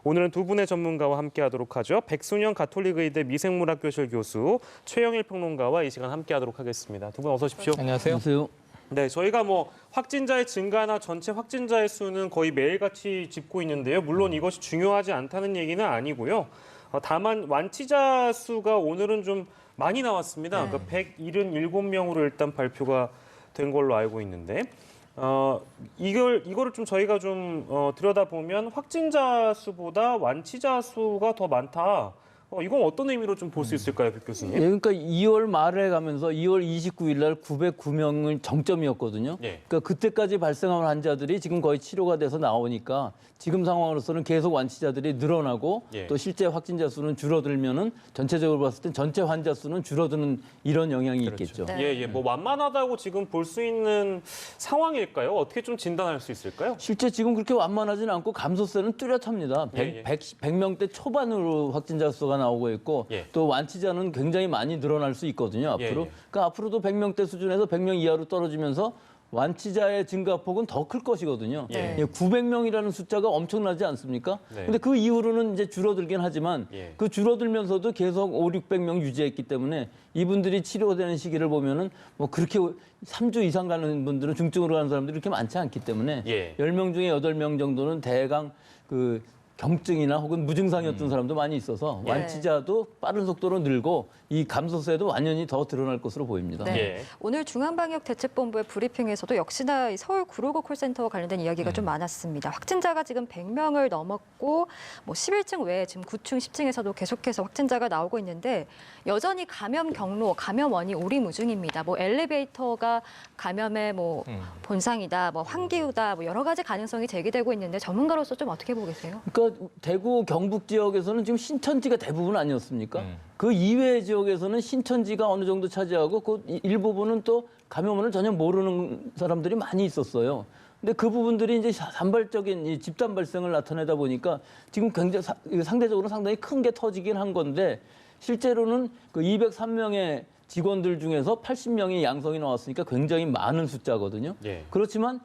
오늘은 두 분의 전문가와 함께하도록 하죠. 백순영 가톨릭의대 미생물학교실 교수, 최영일 평론가와 이 시간 함께하도록 하겠습니다. 두 분 어서 오십시오. 안녕하세요. 안녕하세요. 네, 저희가 확진자의 증가나 전체 확진자의 수는 거의 매일같이 짚고 있는데요. 물론 이것이 중요하지 않다는 얘기는 아니고요. 다만 완치자 수가 오늘은 좀 많이 나왔습니다. 네. 177명으로 일단 발표가 된 걸로 알고 있는데 이거를 좀 저희가 좀 들여다보면 확진자 수보다 완치자 수가 더 많다. 이건 어떤 의미로 좀 볼 수 있을까요, 백 교수님? 예, 그러니까 2월 말에 가면서 2월 29일 날 909명을 정점이었거든요. 예. 그러니까 그때까지 발생한 환자들이 지금 거의 치료가 돼서 나오니까 지금 상황으로서는 계속 완치자들이 늘어나고 예. 또 실제 확진자 수는 줄어들면은 전체적으로 봤을 땐 전체 환자 수는 줄어드는 이런 영향이 있겠죠. 네. 예, 완만하다고 지금 볼 수 있는 상황일까요? 어떻게 좀 진단할 수 있을까요? 실제 지금 그렇게 완만하지는 않고 감소세는 뚜렷합니다. 예, 예. 100명대 초반으로 확진자 수가 나오고 있고 예. 또 완치자는 굉장히 많이 늘어날 수 있거든요. 앞으로. 예, 예. 그러니까 앞으로도 100명대 수준에서 100명 이하로 떨어지면서 완치자의 증가폭은 더 클 것이거든요. 예. 900명이라는 숫자가 엄청나지 않습니까? 네. 근데 그 이후로는 이제 줄어들긴 하지만 예. 그 줄어들면서도 계속 500~600명 유지했기 때문에 이분들이 치료되는 시기를 보면은 뭐 그렇게 3주 이상 가는 분들은 중증으로 가는 사람들이 그렇게 많지 않기 때문에 예. 10명 중에 8명 정도는 대강 그 경증이나 혹은 무증상이었던 사람도 많이 있어서 예. 완치자도 빠른 속도로 늘고 이 감소세도 완연히 더 드러날 것으로 보입니다. 네. 예. 오늘 중앙방역대책본부의 브리핑에서도 역시나 이 서울 구로구 콜센터와 관련된 이야기가 좀 많았습니다. 확진자가 지금 100명을 넘었고 11층 외에 지금 9층, 10층에서도 계속해서 확진자가 나오고 있는데 여전히 감염 경로, 감염원이 오리무중입니다. 엘리베이터가 감염의 본상이다, 환기우다, 여러 가지 가능성이 제기되고 있는데 전문가로서 좀 어떻게 보고 계세요? 그러니까 대구 경북 지역에서는 지금 신천지가 대부분 아니었습니까? 그 이외의 지역에서는 신천지가 어느 정도 차지하고 그 일부분은 또 감염원을 전혀 모르는 사람들이 많이 있었어요. 근데 그 부분들이 이제 산발적인 이 집단 발생을 나타내다 보니까 지금 굉장히 상대적으로 상당히 큰 게 터지긴 한 건데 실제로는 그 203명의 직원들 중에서 80명이 양성이 나왔으니까 굉장히 많은 숫자거든요. 예. 그렇지만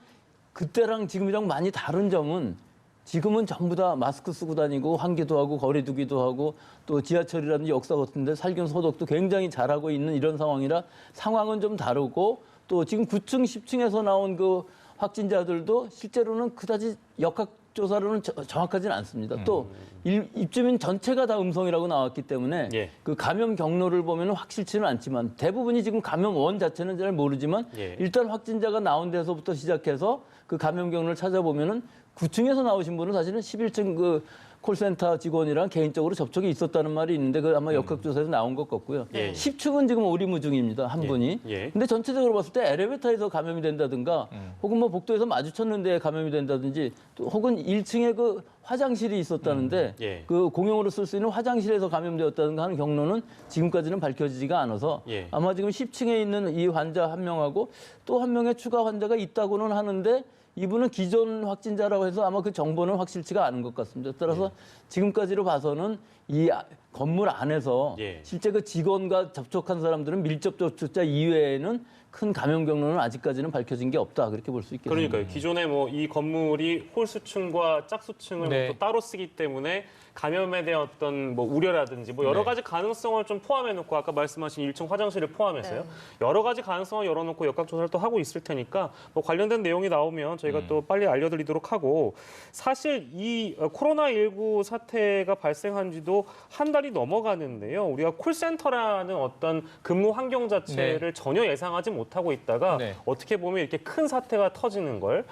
그때랑 지금이랑 많이 다른 점은 지금은 전부 다 마스크 쓰고 다니고 환기도 하고 거리 두기도 하고 또 지하철이라든지 역사 같은 데 살균 소독도 굉장히 잘하고 있는 이런 상황이라 상황은 좀 다르고 또 지금 9층, 10층에서 나온 그 확진자들도 실제로는 그다지 역학조사로는 정확하지는 않습니다. 또 입주민 전체가 다 음성이라고 나왔기 때문에 예. 그 감염 경로를 보면 확실치는 않지만 대부분이 지금 감염원 자체는 잘 모르지만 예. 일단 확진자가 나온 데서부터 시작해서 그 감염 경로를 찾아보면은 9층에서 나오신 분은 사실은 11층 그 콜센터 직원이랑 개인적으로 접촉이 있었다는 말이 있는데 그 아마 역학조사에서 나온 것 같고요. 예. 10층은 지금 오리무중입니다. 한 분이. 예. 근데 전체적으로 봤을 때 엘리베이터에서 감염이 된다든가 혹은 복도에서 마주쳤는데 감염이 된다든지 또 혹은 1층에 그 화장실이 있었다는데 예. 그 공용으로 쓸 수 있는 화장실에서 감염되었다든가 하는 경로는 지금까지는 밝혀지지가 않아서 예. 아마 지금 10층에 있는 이 환자 한 명하고 또 한 명의 추가 환자가 있다고는 하는데 이분은 기존 확진자라고 해서 아마 그 정보는 확실치가 않은 것 같습니다. 따라서 지금까지로 봐서는 이 건물 안에서 예. 실제 그 직원과 접촉한 사람들은 밀접 접촉자 이외에는 큰 감염 경로는 아직까지는 밝혀진 게 없다. 그렇게 볼 수 있겠습니다. 그러니까요. 기존에 이 건물이 홀수층과 짝수층을 네. 또 따로 쓰기 때문에 감염에 대한 어떤 우려라든지 여러 가지 가능성을 좀 포함해놓고 아까 말씀하신 1층 화장실을 포함해서요. 여러 가지 가능성을 열어놓고 역학조사를 또 하고 있을 테니까 관련된 내용이 나오면 저희가 또 빨리 알려드리도록 하고 사실 이 코로나19 사태가 발생한 지도 한 달이 넘어가는데요. 우리가 콜센터라는 어떤 근무 환경 자체를 전혀 예상하지 못하고 있다가 어떻게 보면 이렇게 큰 사태가 터지는 걸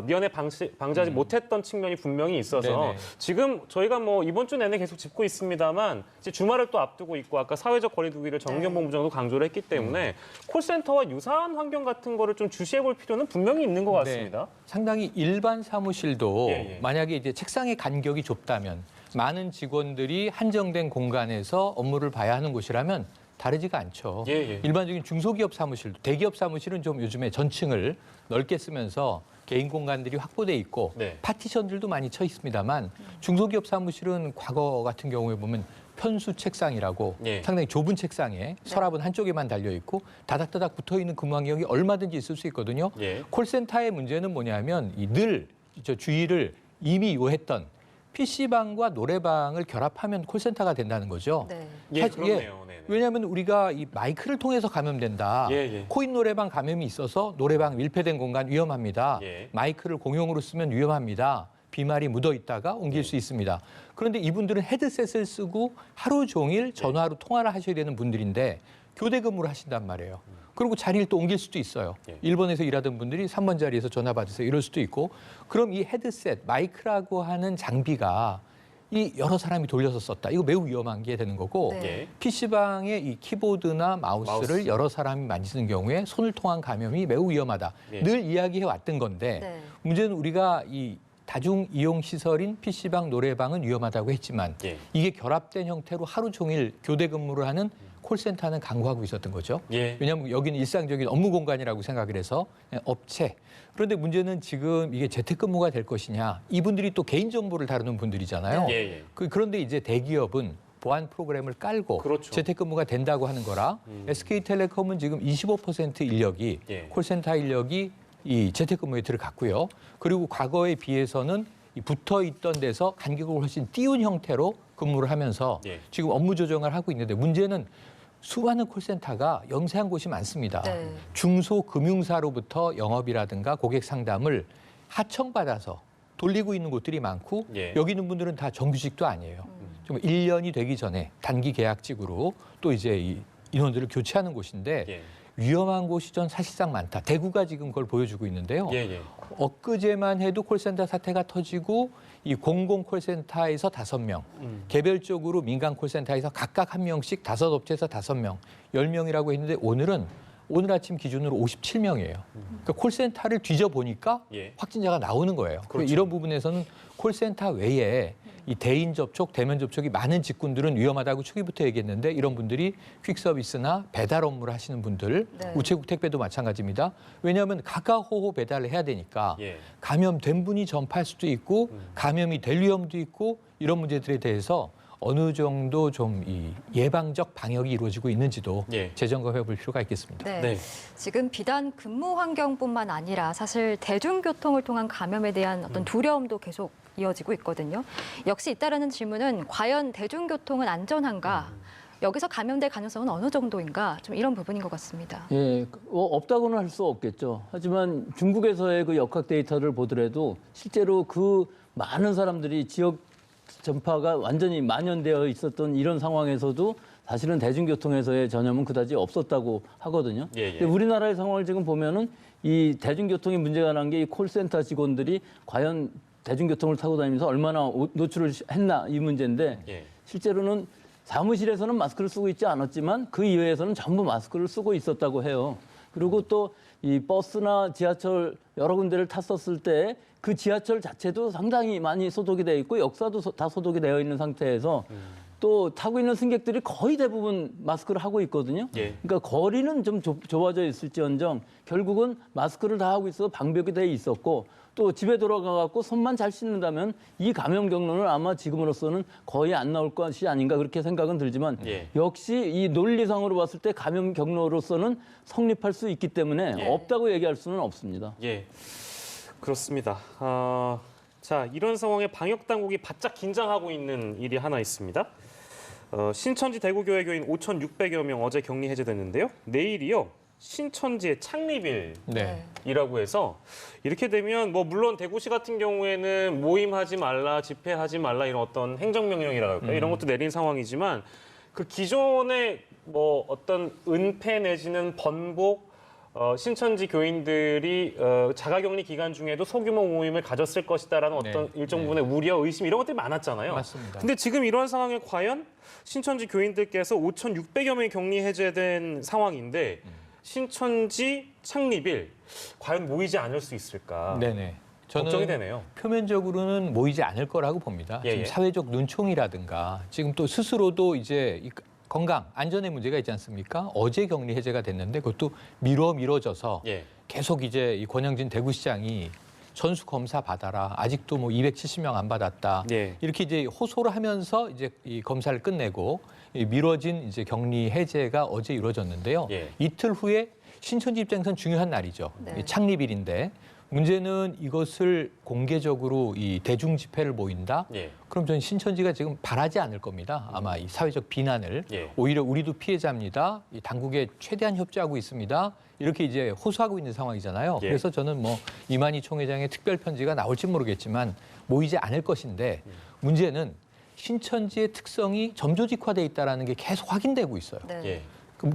미연에 방지하지 못했던 측면이 분명히 있어서 지금 저희가 이번 주 내내 계속 짚고 있습니다만 이제 주말을 또 앞두고 있고 아까 사회적 거리 두기를 정경본부장도 강조를 했기 때문에 콜센터와 유사한 환경 같은 거를 좀 주시해 볼 필요는 분명히 있는 것 같습니다. 상당히 일반 사무실도 예. 만약에 이제 책상의 간격이 좁다면 많은 직원들이 한정된 공간에서 업무를 봐야 하는 곳이라면 다르지가 않죠. 예. 일반적인 중소기업 사무실도 대기업 사무실은 좀 요즘에 전층을 넓게 쓰면서 개인 공간들이 확보돼 있고 파티션들도 많이 쳐 있습니다만 중소기업 사무실은 과거 같은 경우에 보면 편수 책상이라고 상당히 좁은 책상에 서랍은 한쪽에만 달려 있고 다닥다닥 붙어 있는 근무 환경이 얼마든지 있을 수 있거든요. 콜센터의 문제는 뭐냐면 늘 주의를 이미 요했던 PC방과 노래방을 결합하면 콜센터가 된다는 거죠. 네. 예, 사실- 그렇네요. 네네. 왜냐하면 우리가 이 마이크를 통해서 감염된다. 예. 코인 노래방 감염이 있어서 노래방 밀폐된 공간 위험합니다. 예. 마이크를 공용으로 쓰면 위험합니다. 비말이 묻어 있다가 옮길 수 있습니다. 그런데 이분들은 헤드셋을 쓰고 하루 종일 전화로 통화를 하셔야 되는 분들인데 교대 근무를 하신단 말이에요. 그리고 자리를 또 옮길 수도 있어요. 예. 일본에서 일하던 분들이 3번 자리에서 전화 받으세요. 이럴 수도 있고. 그럼 이 헤드셋, 마이크라고 하는 장비가 이 여러 사람이 돌려서 썼다. 이거 매우 위험한 게 되는 거고 네. 예. PC방의 이 키보드나 마우스를 마우스. 여러 사람이 만지는 경우에 손을 통한 감염이 매우 위험하다. 예. 늘 이야기해 왔던 건데 네. 문제는 우리가 이 다중 이용 시설인 PC방, 노래방은 위험하다고 했지만 예. 이게 결합된 형태로 하루 종일 교대 근무를 하는 콜센터는 강구하고 있었던 거죠. 예. 왜냐하면 여기는 일상적인 업무 공간이라고 생각을 해서 업체. 그런데 문제는 지금 이게 재택근무가 될 것이냐. 이분들이 또 개인정보를 다루는 분들이잖아요. 예. 그런데 이제 대기업은 보안 프로그램을 깔고 그렇죠. 재택근무가 된다고 하는 거라 SK텔레콤은 지금 25% 인력이 예. 콜센터 인력이 이 재택근무에 들어갔고요. 그리고 과거에 비해서는 이 붙어 있던 데서 간격을 훨씬 띄운 형태로 근무를 하면서 예. 지금 업무 조정을 하고 있는데 문제는 수많은 콜센터가 영세한 곳이 많습니다. 네. 중소금융사로부터 영업이라든가 고객 상담을 하청받아서 돌리고 있는 곳들이 많고 예. 여기 있는 분들은 다 정규직도 아니에요. 좀 1년이 되기 전에 단기 계약직으로 또 이제 이 인원들을 교체하는 곳인데 예. 위험한 곳이 전 사실상 많다. 대구가 지금 그걸 보여주고 있는데요. 예. 엊그제만 해도 콜센터 사태가 터지고 이 공공 콜센터에서 5명, 개별적으로 민간 콜센터에서 각각 1명씩 5업체에서 5명, 10명이라고 했는데 오늘 아침 기준으로 57명이에요. 그러니까 콜센터를 뒤져보니까 예. 확진자가 나오는 거예요. 그렇죠. 이런 부분에서는 콜센터 외에 이 대인 접촉, 대면 접촉이 많은 직군들은 위험하다고 초기부터 얘기했는데 이런 분들이 퀵 서비스나 배달 업무를 하시는 분들, 네. 우체국 택배도 마찬가지입니다. 왜냐하면 가까호호 배달을 해야 되니까 예. 감염된 분이 전파할 수도 있고 감염이 될 위험도 있고 이런 문제들에 대해서 어느 정도 좀 이 예방적 방역이 이루어지고 있는지도 예. 재점검해 볼 필요가 있겠습니다. 네. 네. 지금 비단 근무 환경뿐만 아니라 사실 대중교통을 통한 감염에 대한 어떤 두려움도 계속 이어지고 있거든요. 역시 잇따르는 질문은 과연 대중교통은 안전한가? 여기서 감염될 가능성은 어느 정도인가? 좀 이런 부분인 것 같습니다. 예, 없다고는 할 수 없겠죠. 하지만 중국에서의 그 역학 데이터를 보더라도 실제로 그 많은 사람들이 지역 전파가 완전히 만연되어 있었던 이런 상황에서도 사실은 대중교통에서의 전염은 그다지 없었다고 하거든요. 예. 근데 우리나라의 상황을 지금 보면은 이 대중교통에 문제가 난 게 이 콜센터 직원들이 과연 대중교통을 타고 다니면서 얼마나 노출을 했나 이 문제인데 예. 실제로는 사무실에서는 마스크를 쓰고 있지 않았지만 그 이외에서는 전부 마스크를 쓰고 있었다고 해요. 그리고 또 이 버스나 지하철 여러 군데를 탔었을 때 그 지하철 자체도 상당히 많이 소독이 되어 있고 역사도 다 소독이 되어 있는 상태에서 또 타고 있는 승객들이 거의 대부분 마스크를 하고 있거든요. 예. 그러니까 거리는 좀 좁아져 있을지언정 결국은 마스크를 다 하고 있어서 방벽이 돼 있었고 또 집에 돌아가 갖고 손만 잘 씻는다면 이 감염 경로는 아마 지금으로서는 거의 안 나올 것이 아닌가 그렇게 생각은 들지만 예. 역시 이 논리상으로 봤을 때 감염 경로로서는 성립할 수 있기 때문에 예. 없다고 얘기할 수는 없습니다. 예. 그렇습니다. 자, 이런 상황에 방역 당국이 바짝 긴장하고 있는 일이 하나 있습니다. 신천지 대구교회 교인 5,600여 명 어제 격리 해제됐는데요. 내일이요. 신천지의 창립일이라고 해서 이렇게 되면 뭐 물론 대구시 같은 경우에는 모임하지 말라, 집회하지 말라 이런 어떤 행정명령이랄까요? 이런 것도 내린 상황이지만 그 기존의 뭐 어떤 은폐 내지는 번복 신천지 교인들이 자가격리 기간 중에도 소규모 모임을 가졌을 것이다라는 어떤 네. 일정 부분의 우려, 의심 이런 것들이 많았잖아요. 맞습니다. 근데 지금 이런 상황에 과연 신천지 교인들께서 5,600여 명이 격리 해제된 상황인데 신천지 창립일 과연 모이지 않을 수 있을까? 네네. 걱정이 되네요. 표면적으로는 모이지 않을 거라고 봅니다. 예, 지금 예. 사회적 눈총이라든가 지금 또 스스로도 이제 이 건강, 안전의 문제가 있지 않습니까? 어제 격리 해제가 됐는데 그것도 미뤄져서 예. 계속 이제 이 권영진 대구시장이 전수 검사 받아라. 아직도 뭐 270명 안 받았다. 예. 이렇게 이제 호소를 하면서 이제 이 검사를 끝내고 이 미뤄진 이제 격리 해제가 어제 이루어졌는데요. 예. 이틀 후에 신천지 입장에서는 중요한 날이죠. 네. 이 창립일인데 문제는 이것을 공개적으로 이 대중 집회를 모인다. 예. 그럼 저는 신천지가 지금 바라지 않을 겁니다. 아마 이 사회적 비난을. 예. 오히려 우리도 피해자입니다. 이 당국에 최대한 협조하고 있습니다. 이렇게 이제 호소하고 있는 상황이잖아요. 예. 그래서 저는 뭐 이만희 총회장의 특별 편지가 나올지 모르겠지만 모이지 않을 것인데 문제는 신천지의 특성이 점조직화돼 있다는 게 계속 확인되고 있어요. 네. 예.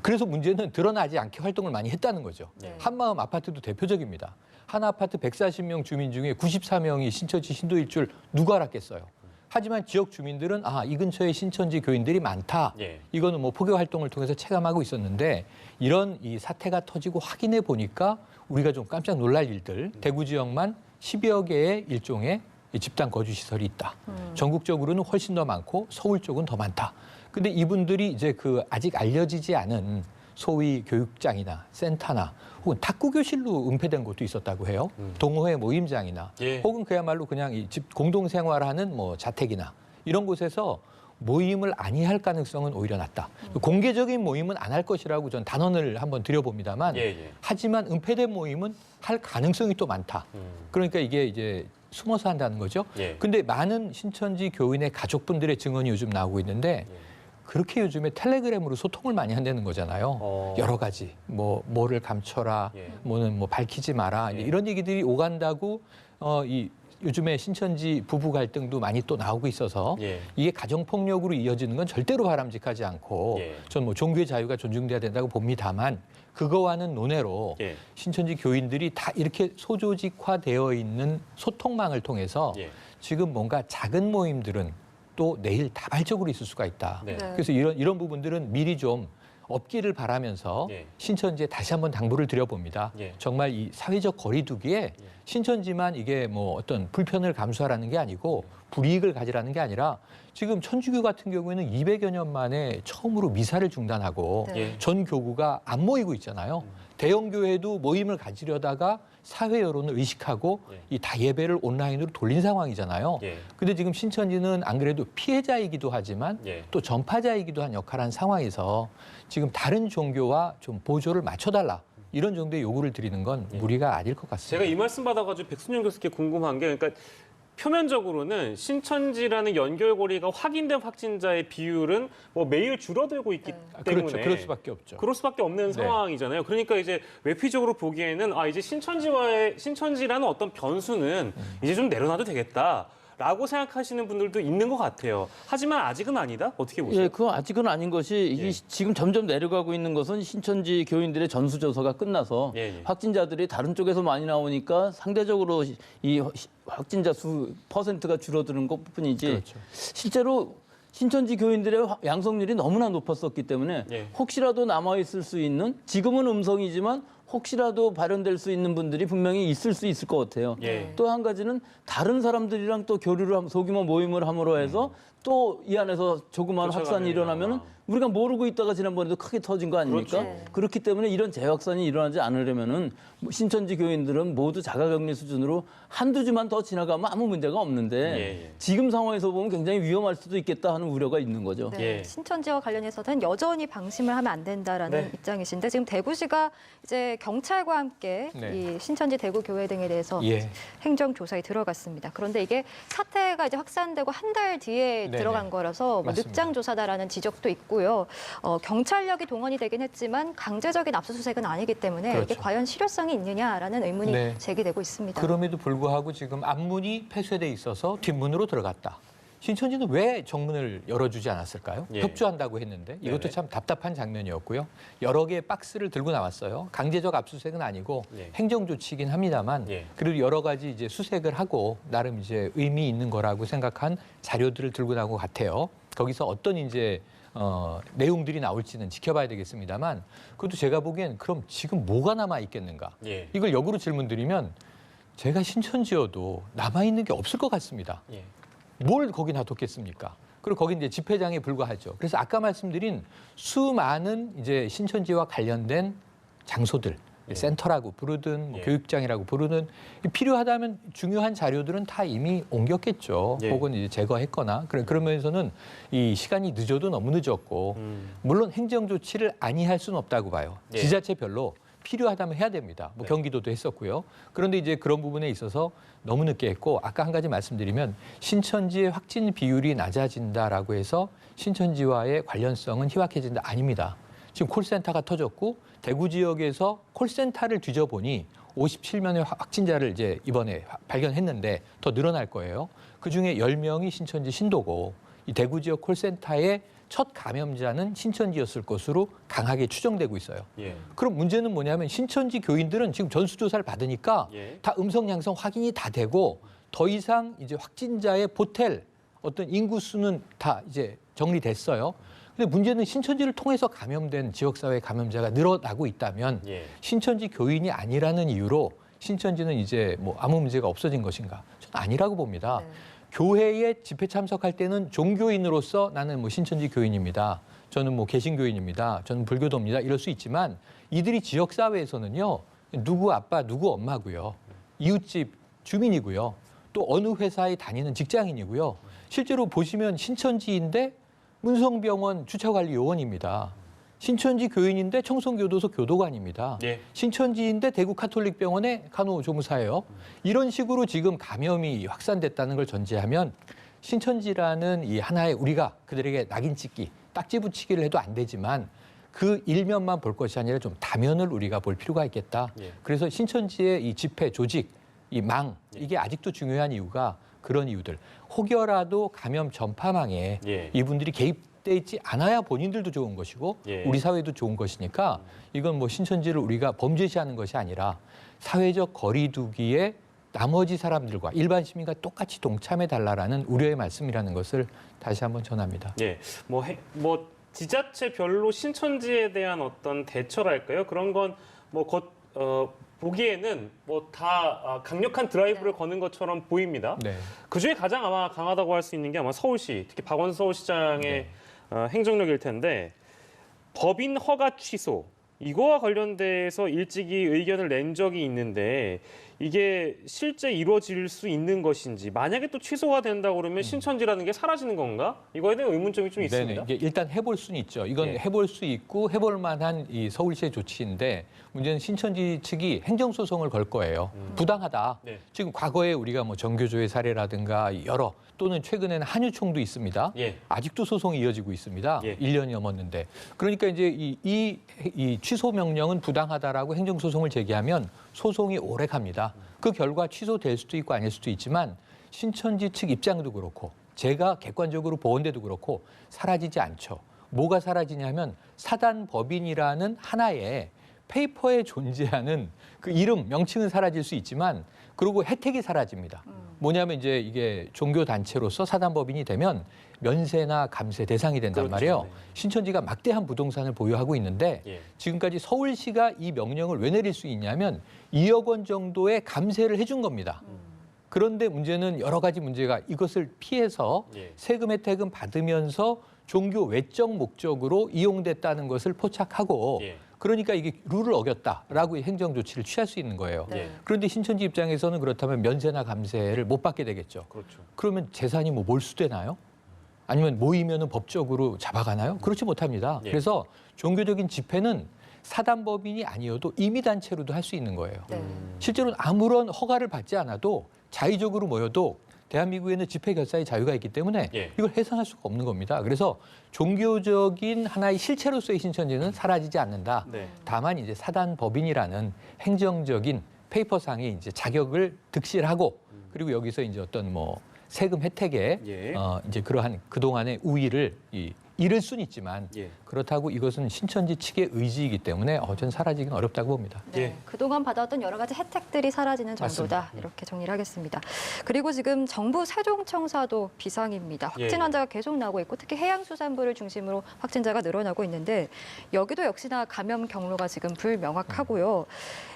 그래서 문제는 드러나지 않게 활동을 많이 했다는 거죠. 네. 한마음 아파트도 대표적입니다. 한 아파트 140명 주민 중에 94명이 신천지 신도일 줄 누가 알았겠어요. 하지만 지역 주민들은 이 근처에 신천지 교인들이 많다. 예. 이거는 뭐 포교 활동을 통해서 체감하고 있었는데 이런 이 사태가 터지고 확인해 보니까 우리가 좀 깜짝 놀랄 일들. 대구 지역만 10여 개의 일종의 이 집단 거주 시설이 있다. 전국적으로는 훨씬 더 많고 서울 쪽은 더 많다. 근데 이분들이 이제 그 아직 알려지지 않은 소위 교육장이나 센터나 혹은 탁구 교실로 은폐된 곳도 있었다고 해요. 동호회 모임장이나 예. 혹은 그야말로 그냥 이 집 공동 생활하는 뭐 자택이나 이런 곳에서 모임을 아니할 가능성은 오히려 낮다. 공개적인 모임은 안 할 것이라고 전 단언을 한번 드려봅니다만 예. 하지만 은폐된 모임은 할 가능성이 또 많다. 그러니까 이게 이제 숨어서 한다는 거죠. 예. 근데 많은 신천지 교인의 가족분들의 증언이 요즘 나오고 있는데 그렇게 요즘에 텔레그램으로 소통을 많이 한다는 거잖아요. 여러 가지 뭐를 감춰라, 예. 뭐는 뭐 밝히지 마라 예. 이런 얘기들이 오간다고 이 요즘에 신천지 부부 갈등도 많이 또 나오고 있어서 예. 이게 가정 폭력으로 이어지는 건 절대로 바람직하지 않고 예. 전 뭐 종교의 자유가 존중돼야 된다고 봅니다만 그거와는 논외로 예. 신천지 교인들이 다 이렇게 소조직화되어 있는 소통망을 통해서 예. 지금 뭔가 작은 모임들은 또 내일 다발적으로 있을 수가 있다. 네. 네. 그래서 이런 부분들은 미리 좀 없기를 바라면서 예. 신천지에 다시 한번 당부를 드려봅니다. 예. 정말 이 사회적 거리두기에 신천지만 이게 뭐 어떤 불편을 감수하라는 게 아니고 불이익을 가지라는 게 아니라 지금 천주교 같은 경우에는 200여 년 만에 처음으로 미사를 중단하고 네. 예. 전 교구가 안 모이고 있잖아요. 대형 교회도 모임을 가지려다가 사회 여론을 의식하고 예. 이 다 예배를 온라인으로 돌린 상황이잖아요. 예. 근데 지금 신천지는 안 그래도 피해자이기도 하지만 예. 또 전파자이기도 한 역할을 한 상황에서 지금 다른 종교와 좀 보조를 맞춰달라. 이런 정도의 요구를 드리는 건 무리가 아닐 것 같습니다. 제가 이 말씀 받아가지고 백순영 교수께 궁금한 게 그러니까 표면적으로는 신천지라는 연결고리가 확인된 확진자의 비율은 뭐 매일 줄어들고 있기 때문에 그렇죠. 그럴 수밖에 없죠. 그럴 수밖에 없는 상황이잖아요. 그러니까 이제 외피적으로 보기에는 이제 신천지라는 어떤 변수는 이제 좀 내려놔도 되겠다라고 생각하시는 분들도 있는 것 같아요. 하지만 아직은 아니다. 어떻게 보세요? 예, 그건 아직은 아닌 것이 이게 예. 지금 점점 내려가고 있는 것은 신천지 교인들의 전수조사가 끝나서 예. 확진자들이 다른 쪽에서 많이 나오니까 상대적으로 이 확진자 수 퍼센트가 줄어드는 것뿐이지 그렇죠. 실제로 신천지 교인들의 양성률이 너무나 높았었기 때문에 예. 혹시라도 남아있을 수 있는 지금은 음성이지만 혹시라도 발현될 수 있는 분들이 분명히 있을 수 있을 것 같아요. 예. 또 한 가지는 다른 사람들이랑 또 교류를 소규모 모임을 함으로 해서 또 이 안에서 조그마한 확산이 쫓아가느냐. 일어나면은 우리가 모르고 있다가 지난번에도 크게 터진 거 아닙니까? 그렇죠. 그렇기 때문에 이런 재확산이 일어나지 않으려면은 신천지 교인들은 모두 자가격리 수준으로 한두 주만 더 지나가면 아무 문제가 없는데 예. 지금 상황에서 보면 굉장히 위험할 수도 있겠다 하는 우려가 있는 거죠. 네, 예. 신천지와 관련해서는 여전히 방심을 하면 안 된다라는 네. 입장이신데 지금 대구시가 이제 경찰과 함께 네. 이 신천지 대구 교회 등에 대해서 예. 행정 조사에 들어갔습니다. 그런데 이게 사태가 이제 확산되고 한 달 뒤에 네네. 들어간 거라서 뭐 맞습니다. 늑장 조사다라는 지적도 있고요. 경찰력이 동원이 되긴 했지만 강제적인 압수수색은 아니기 때문에 이게 그렇죠. 과연 실효성이 있느냐라는 의문이 네. 제기되고 있습니다. 그럼에도 불구하고 지금 앞문이 폐쇄돼 있어서 뒷문으로 들어갔다. 신천지는 왜 정문을 열어주지 않았을까요? 예. 협조한다고 했는데 이것도 네네. 참 답답한 장면이었고요. 여러 개의 박스를 들고 나왔어요. 강제적 압수수색은 아니고 예. 행정 조치이긴 합니다만 예. 그래도 여러 가지 이제 수색을 하고 나름 이제 의미 있는 거라고 생각한 자료들을 들고 나온 것 같아요. 거기서 어떤 이제 내용들이 나올지는 지켜봐야 되겠습니다만 그것도 제가 보기엔 그럼 지금 뭐가 남아 있겠는가? 예. 이걸 역으로 질문드리면 제가 신천지여도 남아 있는 게 없을 것 같습니다. 예. 뭘 거기 놔뒀겠습니까? 그리고 거기 이제 집회장에 불과하죠. 그래서 아까 말씀드린 수많은 이제 신천지와 관련된 장소들, 예. 센터라고 부르든 뭐 예. 교육장이라고 부르든 필요하다면 중요한 자료들은 다 이미 옮겼겠죠. 예. 혹은 이제 제거했거나 그러면서는 이 시간이 늦어도 너무 늦었고 물론 행정 조치를 아니할 수는 없다고 봐요. 예. 지자체별로 필요하다면 해야 됩니다. 뭐 경기도도 했었고요. 그런데 이제 그런 부분에 있어서 너무 늦게 했고 아까 한 가지 말씀드리면 신천지의 확진 비율이 낮아진다라고 해서 신천지와의 관련성은 희박해진다 아닙니다. 지금 콜센터가 터졌고 대구 지역에서 콜센터를 뒤져보니 57명의 확진자를 이제 이번에 발견했는데 더 늘어날 거예요. 그중에 10명이 신천지 신도고 이 대구 지역 콜센터의 첫 감염자는 신천지였을 것으로 강하게 추정되고 있어요. 예. 그럼 문제는 뭐냐면 신천지 교인들은 지금 전수조사를 받으니까 예. 다 음성 양성 확인이 다 되고 더 이상 이제 확진자의 보탤 어떤 인구 수는 다 이제 정리됐어요. 근데 문제는 신천지를 통해서 감염된 지역사회 감염자가 늘어나고 있다면 예. 신천지 교인이 아니라는 이유로 신천지는 이제 뭐 아무 문제가 없어진 것인가? 저는 아니라고 봅니다. 네. 교회에 집회 참석할 때는 종교인으로서 나는 뭐 신천지 교인입니다. 저는 뭐 개신교인입니다. 저는 불교도입니다. 이럴 수 있지만 이들이 지역사회에서는요. 누구 아빠, 누구 엄마고요. 이웃집 주민이고요. 또 어느 회사에 다니는 직장인이고요. 실제로 보시면 신천지인데 문성병원 주차관리 요원입니다. 신천지 교인인데 청송교도소 교도관입니다. 예. 신천지인데 대구 카톨릭병원의 간호조무사예요. 이런 식으로 지금 감염이 확산됐다는 걸 전제하면 신천지라는 이 하나의 우리가 그들에게 낙인 찍기, 딱지 붙이기를 해도 안 되지만 그 일면만 볼 것이 아니라 좀 다면을 우리가 볼 필요가 있겠다. 예. 그래서 신천지의 이 집회, 조직, 이 망, 이게 아직도 중요한 이유가 그런 이유들. 혹여라도 감염 전파망에 예. 이분들이 개입돼 있지 않아야 본인들도 좋은 것이고 예. 우리 사회도 좋은 것이니까 이건 뭐 신천지를 우리가 범죄시하는 것이 아니라 사회적 거리두기에 나머지 사람들과 일반 시민과 똑같이 동참해 달라라는 우려의 말씀이라는 것을 다시 한번 전합니다. 예. 뭐 지자체별로 신천지에 대한 어떤 대처랄까요? 그런 건 뭐 보기에는 뭐 다 강력한 드라이브를 거는 것처럼 보입니다. 네. 그중에 가장 아마 강하다고 할 수 있는 게 아마 서울시, 특히 박원순 서울시장의 행정력일 텐데 법인 허가 취소 이거와 관련돼서 일찍이 의견을 낸 적이 있는데 이게 실제 이루어질 수 있는 것인지 만약에 또 취소가 된다고 그러면 신천지라는 게 사라지는 건가? 이거에 대한 의문점이 좀 있습니다. 네네. 이게 일단 해볼 수는 있죠. 이건 예. 해볼 수 있고 해볼 만한 이 서울시의 조치인데 문제는 신천지 측이 행정소송을 걸 거예요. 부당하다. 네. 지금 과거에 우리가 뭐 정교조의 사례라든가 여러 또는 최근에는 한유총도 있습니다. 예. 아직도 소송이 이어지고 있습니다. 예. 1년이 넘었는데. 그러니까 이제 이 취소 명령은 부당하다라고 행정소송을 제기하면 소송이 오래 갑니다. 그 결과 취소될 수도 있고 아닐 수도 있지만 신천지 측 입장도 그렇고 제가 객관적으로 보건대도 그렇고 사라지지 않죠. 뭐가 사라지냐면 사단법인이라는 하나의 페이퍼에 존재하는 그 이름, 명칭은 사라질 수 있지만 그리고 혜택이 사라집니다. 뭐냐면 이제 이게 종교단체로서 사단법인이 되면 면세나 감세 대상이 된단 그렇죠. 말이에요. 네. 신천지가 막대한 부동산을 보유하고 있는데 예. 지금까지 서울시가 이 명령을 왜 내릴 수 있냐면 2억 원 정도의 감세를 해준 겁니다. 그런데 문제는 여러 가지 문제가 이것을 피해서 예. 세금 혜택은 받으면서 종교 외적 목적으로 이용됐다는 것을 포착하고 예. 그러니까 이게 룰을 어겼다라고 행정 조치를 취할 수 있는 거예요. 예. 그런데 신천지 입장에서는 그렇다면 면세나 감세를 못 받게 되겠죠. 그렇죠. 그러면 재산이 뭐 몰수되나요? 아니면 모이면은 법적으로 잡아가나요? 그렇지 못합니다. 예. 그래서 종교적인 집회는 사단법인이 아니어도 임의단체로도 할 수 있는 거예요. 네. 실제로는 아무런 허가를 받지 않아도 자의적으로 모여도 대한민국에는 집회 결사의 자유가 있기 때문에 예. 이걸 해상할 수가 없는 겁니다. 그래서 종교적인 하나의 실체로서의 신천지는 사라지지 않는다. 네. 다만 이제 사단법인이라는 행정적인 페이퍼상의 이제 자격을 득실하고 그리고 여기서 이제 어떤 뭐 세금 혜택에 예. 이제 그러한 그동안의 우위를 잃을 수는 있지만 예. 그렇다고 이것은 신천지 측의 의지이기 때문에 저는 사라지기는 어렵다고 봅니다. 네, 예. 그동안 받았던 여러 가지 혜택들이 사라지는 정도다. 맞습니다. 이렇게 정리를 하겠습니다. 그리고 지금 정부 세종청사도 비상입니다. 확진 예. 환자가 계속 나오고 있고 특히 해양수산부를 중심으로 확진자가 늘어나고 있는데 여기도 역시나 감염 경로가 지금 불명확하고요.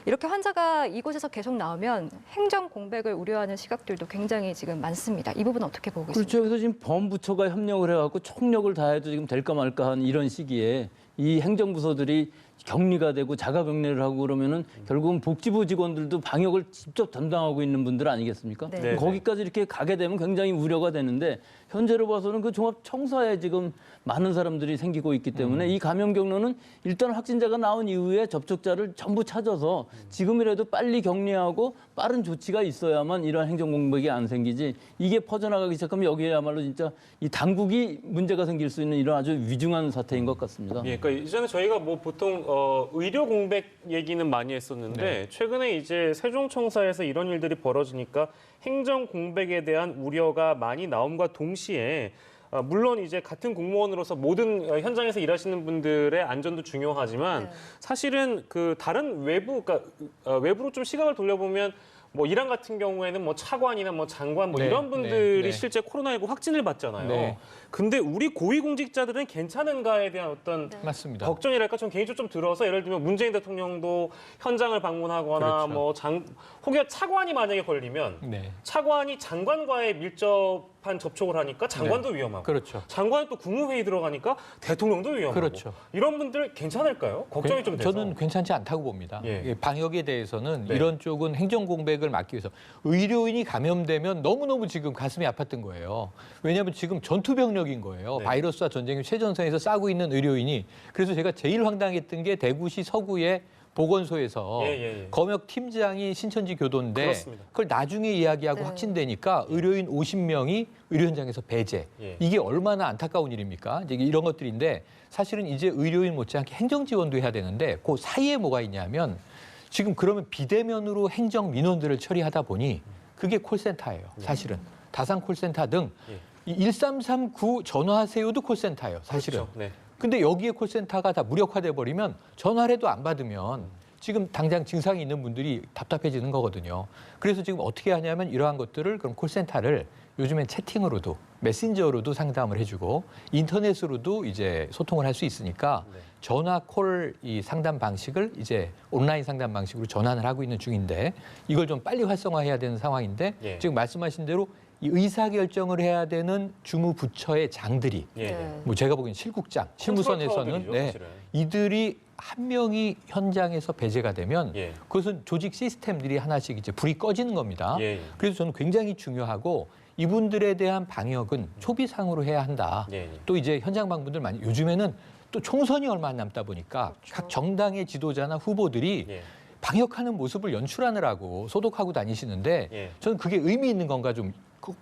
이렇게 환자가 이곳에서 계속 나오면 행정 공백을 우려하는 시각들도 굉장히 지금 많습니다. 이 부분 어떻게 보고 계십니까? 그렇죠. 그래서 지금 범부처가 협력을 해갖고 총력을 다해도 지금 될까 말까 한 이런 시기에 이 행정부서들이 격리가 되고 자가 격리를 하고 그러면은 결국은 복지부 직원들도 방역을 직접 담당하고 있는 분들 아니겠습니까? 네. 거기까지 이렇게 가게 되면 굉장히 우려가 되는데 현재로 봐서는 그 종합 청사에 지금 많은 사람들이 생기고 있기 때문에 이 감염 경로는 일단 확진자가 나온 이후에 접촉자를 전부 찾아서 지금이라도 빨리 격리하고 빠른 조치가 있어야만 이러한 행정 공백이 안 생기지 이게 퍼져나가기 시작하면 여기에야말로 진짜 이 당국이 문제가 생길 수 있는 이런 아주 위중한 사태인 것 같습니다. 예, 그러니까 이전에 저희가 뭐 보통 의료 공백 얘기는 많이 했었는데 최근에 이제 세종청사에서 이런 일들이 벌어지니까 행정 공백에 대한 우려가 많이 나옴과 동시에 물론 이제 같은 공무원으로서 모든 현장에서 일하시는 분들의 안전도 중요하지만 사실은 그 다른 그러니까 외부로 좀 시각을 돌려보면 뭐 이란 같은 경우에는 뭐 차관이나 뭐 장관 뭐 네, 이런 분들이 네. 실제 코로나19 확진을 받잖아요. 네. 근데 우리 고위공직자들은 괜찮은가에 대한 어떤 맞습니다. 걱정이랄까 좀 개인적으로 좀 들어서 예를 들면 문재인 대통령도 현장을 방문하거나 그렇죠. 뭐 혹여 차관이 만약에 걸리면 네. 차관이 장관과의 밀접한 접촉을 하니까 장관도 위험하고 그렇죠. 장관이 또 국무회의 들어가니까 대통령도 위험하고 그렇죠. 이런 분들 괜찮을까요? 걱정이 좀 돼서. 저는 괜찮지 않다고 봅니다. 예. 이 방역에 대해서는 네. 이런 쪽은 행정 공백을 막기 위해서 의료인이 감염되면 너무너무 지금 가슴이 아팠던 거예요. 왜냐하면 지금 전투병력인 거예요. 네. 바이러스와 전쟁의 최전선에서 싸고 있는 의료인이. 그래서 제가 제일 황당했던 게 대구시 서구의 보건소에서 예. 검역 팀장이 신천지 교도인데 그렇습니다. 그걸 나중에 이야기하고 네. 확진되니까 의료인 50명이 의료 현장에서 배제. 예. 이게 얼마나 안타까운 일입니까? 이제 이런 것들인데 사실은 이제 의료인 못지않게 행정 지원도 해야 되는데 그 사이에 뭐가 있냐면 지금 그러면 비대면으로 행정 민원들을 처리하다 보니 그게 콜센터예요. 사실은 다산 콜센터 등 이 1339 전화하세요도 콜센터예요. 사실은. 그렇죠. 네. 근데 여기에 콜센터가 다 무력화돼 버리면 전화를 해도 안 받으면 지금 당장 증상이 있는 분들이 답답해지는 거거든요. 그래서 지금 어떻게 하냐면 이러한 것들을 그럼 콜센터를 요즘엔 채팅으로도 메신저로도 상담을 해주고 인터넷으로도 이제 소통을 할 수 있으니까 전화 콜 이 상담 방식을 이제 온라인 상담 방식으로 전환을 하고 있는 중인데 이걸 좀 빨리 활성화해야 되는 상황인데 예. 지금 말씀하신 대로 이 의사 결정을 해야 되는 주무부처의 장들이 예. 네. 뭐 제가 보기엔 실국장, 실무선에서는 컨트롤 타워들이죠, 사실은. 이들이 한 명이 현장에서 배제가 되면 예. 그것은 조직 시스템들이 하나씩 이제 불이 꺼지는 겁니다. 예. 그래서 저는 굉장히 중요하고 이분들에 대한 방역은 초비상으로 해야 한다. 예. 또 이제 현장 방문들 많이 요즘에는 또 총선이 얼마 안 남다 보니까 각 정당의 지도자나 후보들이 예. 방역하는 모습을 연출하느라고 소독하고 다니시는데 예. 저는 그게 의미 있는 건가 좀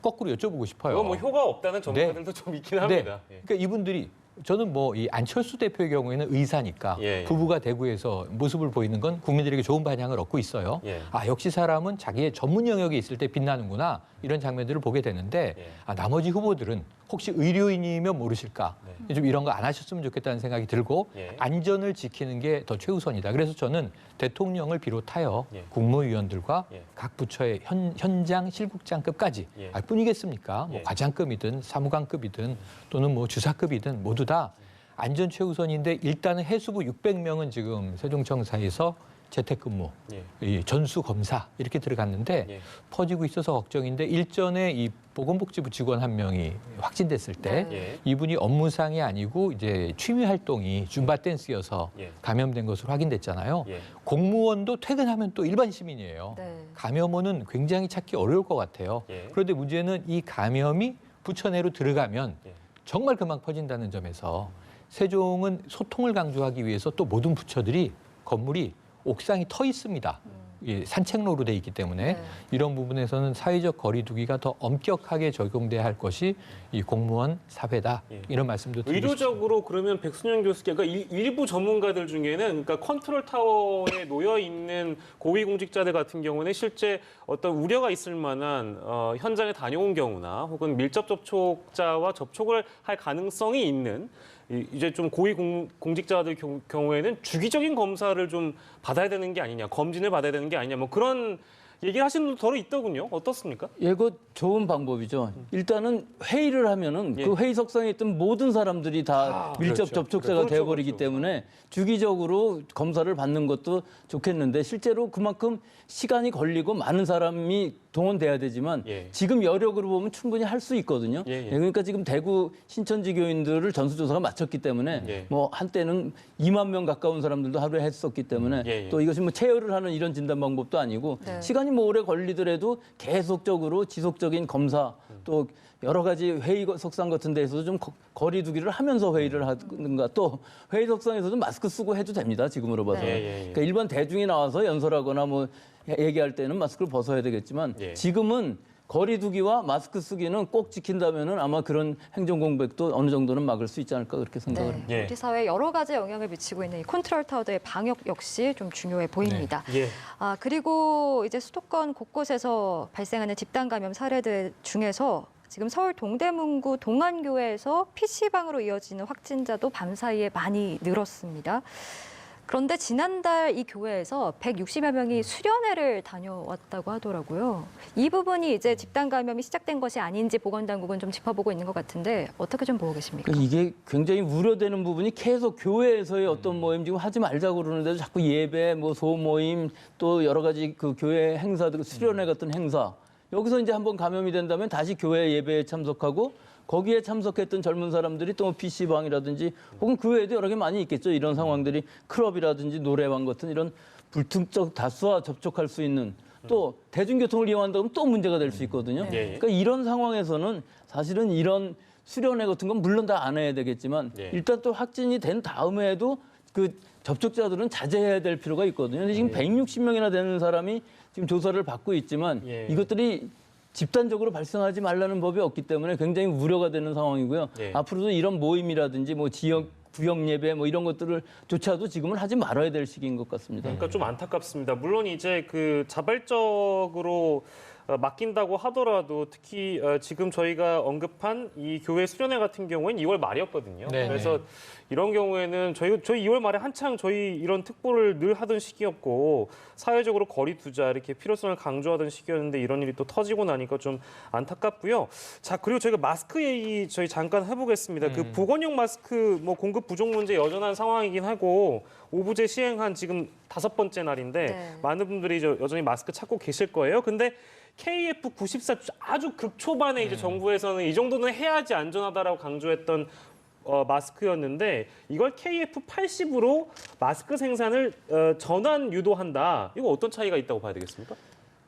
거꾸로 여쭤보고 싶어요. 그거 뭐 효과 없다는 전문가들도 좀 있긴 합니다. 예. 그러니까 이분들이 저는 뭐 이 안철수 대표의 경우에는 의사니까 예. 부부가 대구에서 모습을 보이는 건 국민들에게 좋은 반향을 얻고 있어요. 예. 아 역시 사람은 자기의 전문 영역에 있을 때 빛나는구나 이런 장면들을 보게 되는데 예. 아 나머지 후보들은 혹시 의료인이면 모르실까 좀 이런 거 안 하셨으면 좋겠다는 생각이 들고 예. 안전을 지키는 게 더 최우선이다. 그래서 저는 대통령을 비롯하여 예. 국무위원들과 예. 각 부처의 현장 실국장급까지 예. 알 뿐이겠습니까? 뭐 예. 과장급이든 사무관급이든 또는 뭐 주사급이든 모두 다 안전 최우선인데 일단은 해수부 600명은 지금 세종청사에서 재택근무, 예. 이 전수 검사 이렇게 들어갔는데 예. 퍼지고 있어서 걱정인데 일전에 이 보건복지부 직원 한 명이 확진됐을 때 예. 이분이 업무상이 아니고 이제 취미 활동이 줌바 댄스여서 예. 감염된 것으로 확인됐잖아요. 예. 공무원도 퇴근하면 또 일반 시민이에요. 네. 감염원은 굉장히 찾기 어려울 것 같아요. 예. 그런데 문제는 이 감염이 부처 내로 들어가면 예. 정말 금방 퍼진다는 점에서 세종은 소통을 강조하기 위해서 또 모든 부처들이 건물이 옥상이 터 있습니다. 이 산책로로 돼 있기 때문에 네. 이런 부분에서는 사회적 거리두기가 더 엄격하게 적용돼야 할 것이 이 공무원 사회다. 예. 이런 말씀도 드리고 싶습니다. 의료적으로 그러면 백순영 교수께서 그러니까 일부 전문가들 중에는 그러니까 컨트롤 타워에 놓여 있는 고위공직자들 같은 경우는 실제 어떤 우려가 있을 만한 현장에 다녀온 경우나 혹은 밀접 접촉자와 접촉을 할 가능성이 있는 이제 좀 고위공직자들 경우에는 주기적인 검사를 좀 받아야 되는 게 아니냐, 검진을 받아야 되는 게 아니냐, 뭐 그런 얘기를 하시는 분도 더러 있더군요. 어떻습니까? 예, 그 좋은 방법이죠. 일단은 회의를 하면은 예. 그 회의석상에 있던 모든 사람들이 다 밀접 그렇죠. 접촉자가 그렇죠, 되어버리기 그렇죠. 때문에 주기적으로 검사를 받는 것도 좋겠는데 실제로 그만큼 시간이 걸리고 많은 사람이 동원돼야 되지만 예. 지금 여력으로 보면 충분히 할 수 있거든요. 예, 예. 그러니까 지금 대구 신천지 교인들을 전수조사가 마쳤기 때문에 예. 뭐 한때는 2만 명 가까운 사람들도 하루에 했었기 때문에 예, 예. 또 이것이 뭐 체열을 하는 이런 진단 방법도 아니고 네. 시간이 뭐 오래 걸리더라도 계속적으로 지속적인 검사 또 여러 가지 회의석상 같은 데에서도 좀 거리 두기를 하면서 회의를 하든가 또 회의석상에서도 마스크 쓰고 해도 됩니다. 지금으로 봐서. 네. 예, 예, 예. 그러니까 일반 대중이 나와서 연설하거나 뭐 얘기할 때는 마스크를 벗어야 되겠지만 예. 지금은 거리 두기와 마스크 쓰기는 꼭 지킨다면은 아마 그런 행정 공백도 어느 정도는 막을 수 있지 않을까 그렇게 생각을 합니다. 네. 예. 우리 사회에 여러 가지 영향을 미치고 있는 이 컨트롤 타워들의 방역 역시 좀 중요해 보입니다. 예. 그리고 이제 수도권 곳곳에서 발생하는 집단 감염 사례들 중에서 지금 서울 동대문구 동안교회에서 PC방으로 이어지는 확진자도 밤사이에 많이 늘었습니다. 그런데 지난달 이 교회에서 160여 명이 수련회를 다녀왔다고 하더라고요. 이 부분이 이제 집단 감염이 시작된 것이 아닌지 보건당국은 좀 짚어보고 있는 것 같은데 어떻게 좀 보고 계십니까? 그러니까 이게 굉장히 우려되는 부분이 계속 교회에서의 어떤 모임 지금 하지 말자고 그러는데도 자꾸 예배, 뭐 소모임 또 여러 가지 그 교회 행사들 수련회 같은 행사 여기서 이제 한번 감염이 된다면 다시 교회 예배에 참석하고 거기에 참석했던 젊은 사람들이 또 PC방이라든지 혹은 그 외에도 여러 개 많이 있겠죠. 이런 상황들이 클럽이라든지 노래방 같은 이런 불특정 다수와 접촉할 수 있는 또 대중교통을 이용한다 그러면 또 문제가 될 수 있거든요. 예, 예. 그러니까 이런 상황에서는 사실은 이런 수련회 같은 건 물론 다 안 해야 되겠지만 예. 일단 또 확진이 된 다음에도 그 접촉자들은 자제해야 될 필요가 있거든요. 근데 지금 160명이나 되는 사람이 지금 조사를 받고 있지만 예. 이것들이 집단적으로 발생하지 말라는 법이 없기 때문에 굉장히 우려가 되는 상황이고요. 예. 앞으로도 이런 모임이라든지 뭐 지역 구역 예배 뭐 이런 것들을 조차도 지금은 하지 말아야 될 시기인 것 같습니다. 그러니까 좀 안타깝습니다. 물론 이제 그 자발적으로 맡긴다고 하더라도 특히 지금 저희가 언급한 이 교회 수련회 같은 경우에는 2월 말이었거든요. 네, 그래서 이런 경우에는 저희 2월 말에 한창 저희 이런 특보를 늘 하던 시기였고 사회적으로 거리 두자 이렇게 필요성을 강조하던 시기였는데 이런 일이 또 터지고 나니까 좀 안타깝고요. 자, 그리고 저희가 마스크 얘기 저희 잠깐 해보겠습니다. 그 보건용 마스크 뭐 공급 부족 문제 여전한 상황이긴 하고 오부제 시행한 지금 5번째 날인데 네. 많은 분들이 여전히 마스크 찾고 계실 거예요. 근데 KF94 아주 극초반에 이제 정부에서는 이 정도는 해야지 안전하다라고 강조했던 마스크였는데 이걸 KF80으로 마스크 생산을 전환 유도한다. 이거 어떤 차이가 있다고 봐야 되겠습니까?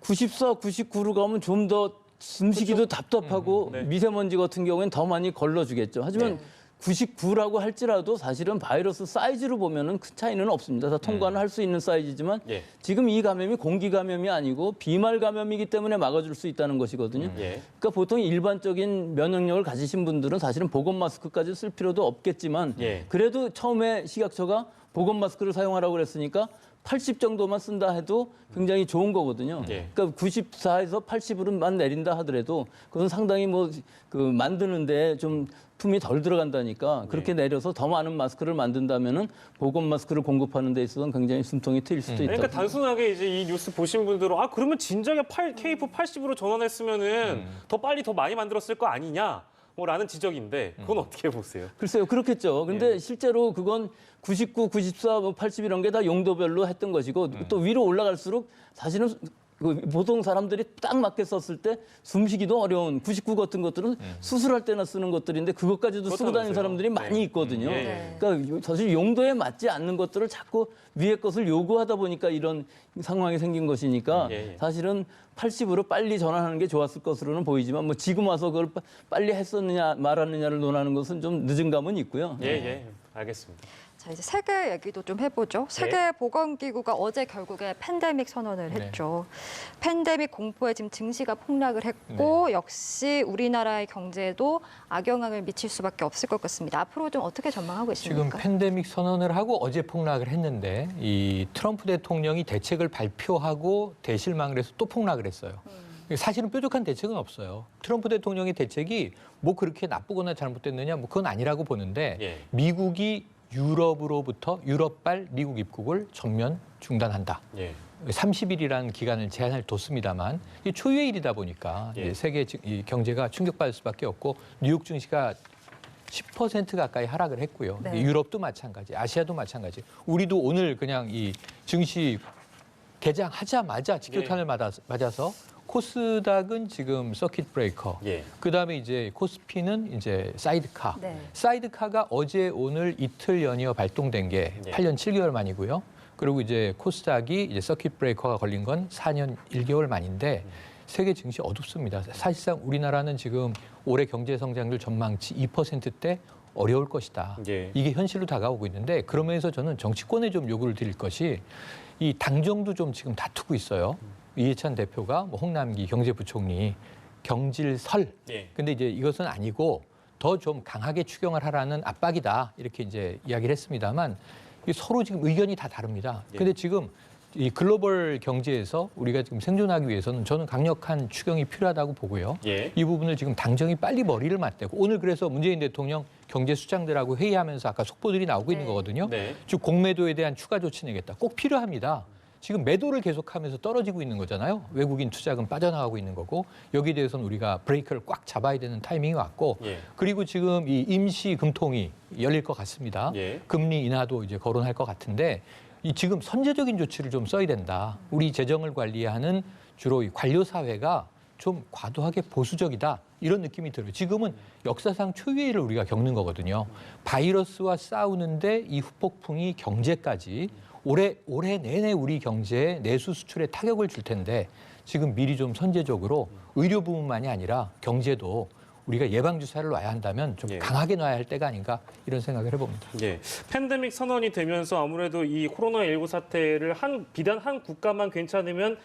94, 99로 가면 좀 더 숨쉬기도 답답하고 네. 미세먼지 같은 경우에는 더 많이 걸러주겠죠. 하지만 99라고 할지라도 사실은 바이러스 사이즈로 보면은 큰 차이는 없습니다. 다 통과는 할 수 있는 사이즈지만 예. 지금 이 감염이 공기 감염이 아니고 비말 감염이기 때문에 막아줄 수 있다는 것이거든요. 예. 그러니까 보통 일반적인 면역력을 가지신 분들은 사실은 보건 마스크까지 쓸 필요도 없겠지만 예. 그래도 처음에 식약처가 보건 마스크를 사용하라고 그랬으니까 80 정도만 쓴다 해도 굉장히 좋은 거거든요. 예. 그러니까 94에서 80으로만 내린다 하더라도 그건 상당히 뭐 그 만드는데 좀 품이 덜 들어간다니까 그렇게 내려서 더 많은 마스크를 만든다면은 보건 마스크를 공급하는 데 있어서는 굉장히 숨통이 트일 수도 있다. 그러니까 단순하게 이제 이 뉴스 보신 분들은 그러면 진작에 KF80으로 전환했으면은 더 빨리 더 많이 만들었을 거 아니냐? 라는 지적인데 그건 어떻게 보세요? 글쎄요, 그렇겠죠. 근데 실제로 그건 99, 94, 80 이런 게 다 용도별로 했던 것이고 또 위로 올라갈수록 사실은 그 보통 사람들이 딱 맞게 썼을 때 숨쉬기도 어려운 99 같은 것들은 수술할 때나 쓰는 것들인데 그것까지도 쓰고 다니는 그렇다면서요. 사람들이 많이 있거든요. 예. 그러니까 사실 용도에 맞지 않는 것들을 자꾸 위에 것을 요구하다 보니까 이런 상황이 생긴 것이니까 예. 사실은 80으로 빨리 전환하는 게 좋았을 것으로는 보이지만 뭐 지금 와서 그걸 빨리 했었느냐 말았느냐를 논하는 것은 좀 늦은 감은 있고요. 예. 알겠습니다. 자, 이제 세계 얘기도 좀 해보죠. 세계보건기구가 어제 결국에 팬데믹 선언을 했죠. 팬데믹 공포에 지금 증시가 폭락을 했고 역시 우리나라의 경제에도 악영향을 미칠 수밖에 없을 것 같습니다. 앞으로 좀 어떻게 전망하고 지금 계십니까? 팬데믹 선언을 하고 어제 폭락을 했는데 이 트럼프 대통령이 대책을 발표하고 대실망을 해서 또 폭락을 했어요. 사실은 뾰족한 대책은 없어요. 트럼프 대통령의 대책이 뭐 그렇게 나쁘거나 잘못됐느냐 뭐 그건 아니라고 보는데 예. 미국이 유럽으로부터 유럽발 미국 입국을 전면 중단한다. 예. 30일이라는 기간을 제한을 뒀습니다만 이 초유의 일이다 보니까 예. 세계 이 경제가 충격받을 수밖에 없고 뉴욕 증시가 10% 가까이 하락을 했고요. 네. 유럽도 마찬가지, 아시아도 마찬가지. 우리도 오늘 그냥 이 증시 개장하자마자 직격탄을 맞아서 코스닥은 지금 서킷 브레이커. 예. 그다음에 이제 코스피는 이제 사이드카. 네. 사이드카가 어제 오늘 이틀 연이어 발동된 게 예. 8년 7개월 만이고요. 그리고 이제 코스닥이 이제 서킷 브레이커가 걸린 건 4년 1개월 만인데 세계 증시 어둡습니다. 사실상 우리나라는 지금 올해 경제 성장률 전망치 2%대 어려울 것이다. 예. 이게 현실로 다가오고 있는데 그러면서 저는 정치권에 좀 요구를 드릴 것이 이 당정도 좀 지금 다투고 있어요. 이해찬 대표가 뭐 홍남기 경제부총리 경질설. 예. 근데 이제 이것은 아니고 더 좀 강하게 추경을 하라는 압박이다. 이렇게 이제 이야기를 했습니다만 이게 서로 지금 의견이 다 다릅니다. 예. 근데 지금 이 글로벌 경제에서 우리가 지금 생존하기 위해서는 저는 강력한 추경이 필요하다고 보고요. 예. 이 부분을 지금 당정이 빨리 머리를 맞대고 오늘 그래서 문재인 대통령 경제 수장들하고 회의하면서 아까 속보들이 나오고 있는 거거든요. 네. 즉 공매도에 대한 추가 조치 내겠다. 꼭 필요합니다. 지금 매도를 계속하면서 떨어지고 있는 거잖아요. 외국인 투자금 빠져나가고 있는 거고 여기에 대해서는 우리가 브레이크를 꽉 잡아야 되는 타이밍이 왔고 예. 그리고 지금 이 임시 금통이 열릴 것 같습니다. 예. 금리 인하도 이제 거론할 것 같은데 이 지금 선제적인 조치를 좀 써야 된다. 우리 재정을 관리하는 주로 이 관료 사회가 좀 과도하게 보수적이다. 이런 느낌이 들어요. 지금은 역사상 초유의를 우리가 겪는 거거든요. 바이러스와 싸우는데 이 후폭풍이 경제까지 올해 내내 우리 경제에 내수 수출에 타격을 줄 텐데 지금 미리 좀 선제적으로 의료 부문만이 아니라 경제도 우리가 예방 주사를 놔야 한다면 좀 예. 강하게 놔야 할 때가 아닌가 이런 생각을 해봅니다. 예. 팬데믹 선언이 되면서 아무래도 이 코로나19 사태를 비단 한 국가만 괜찮으면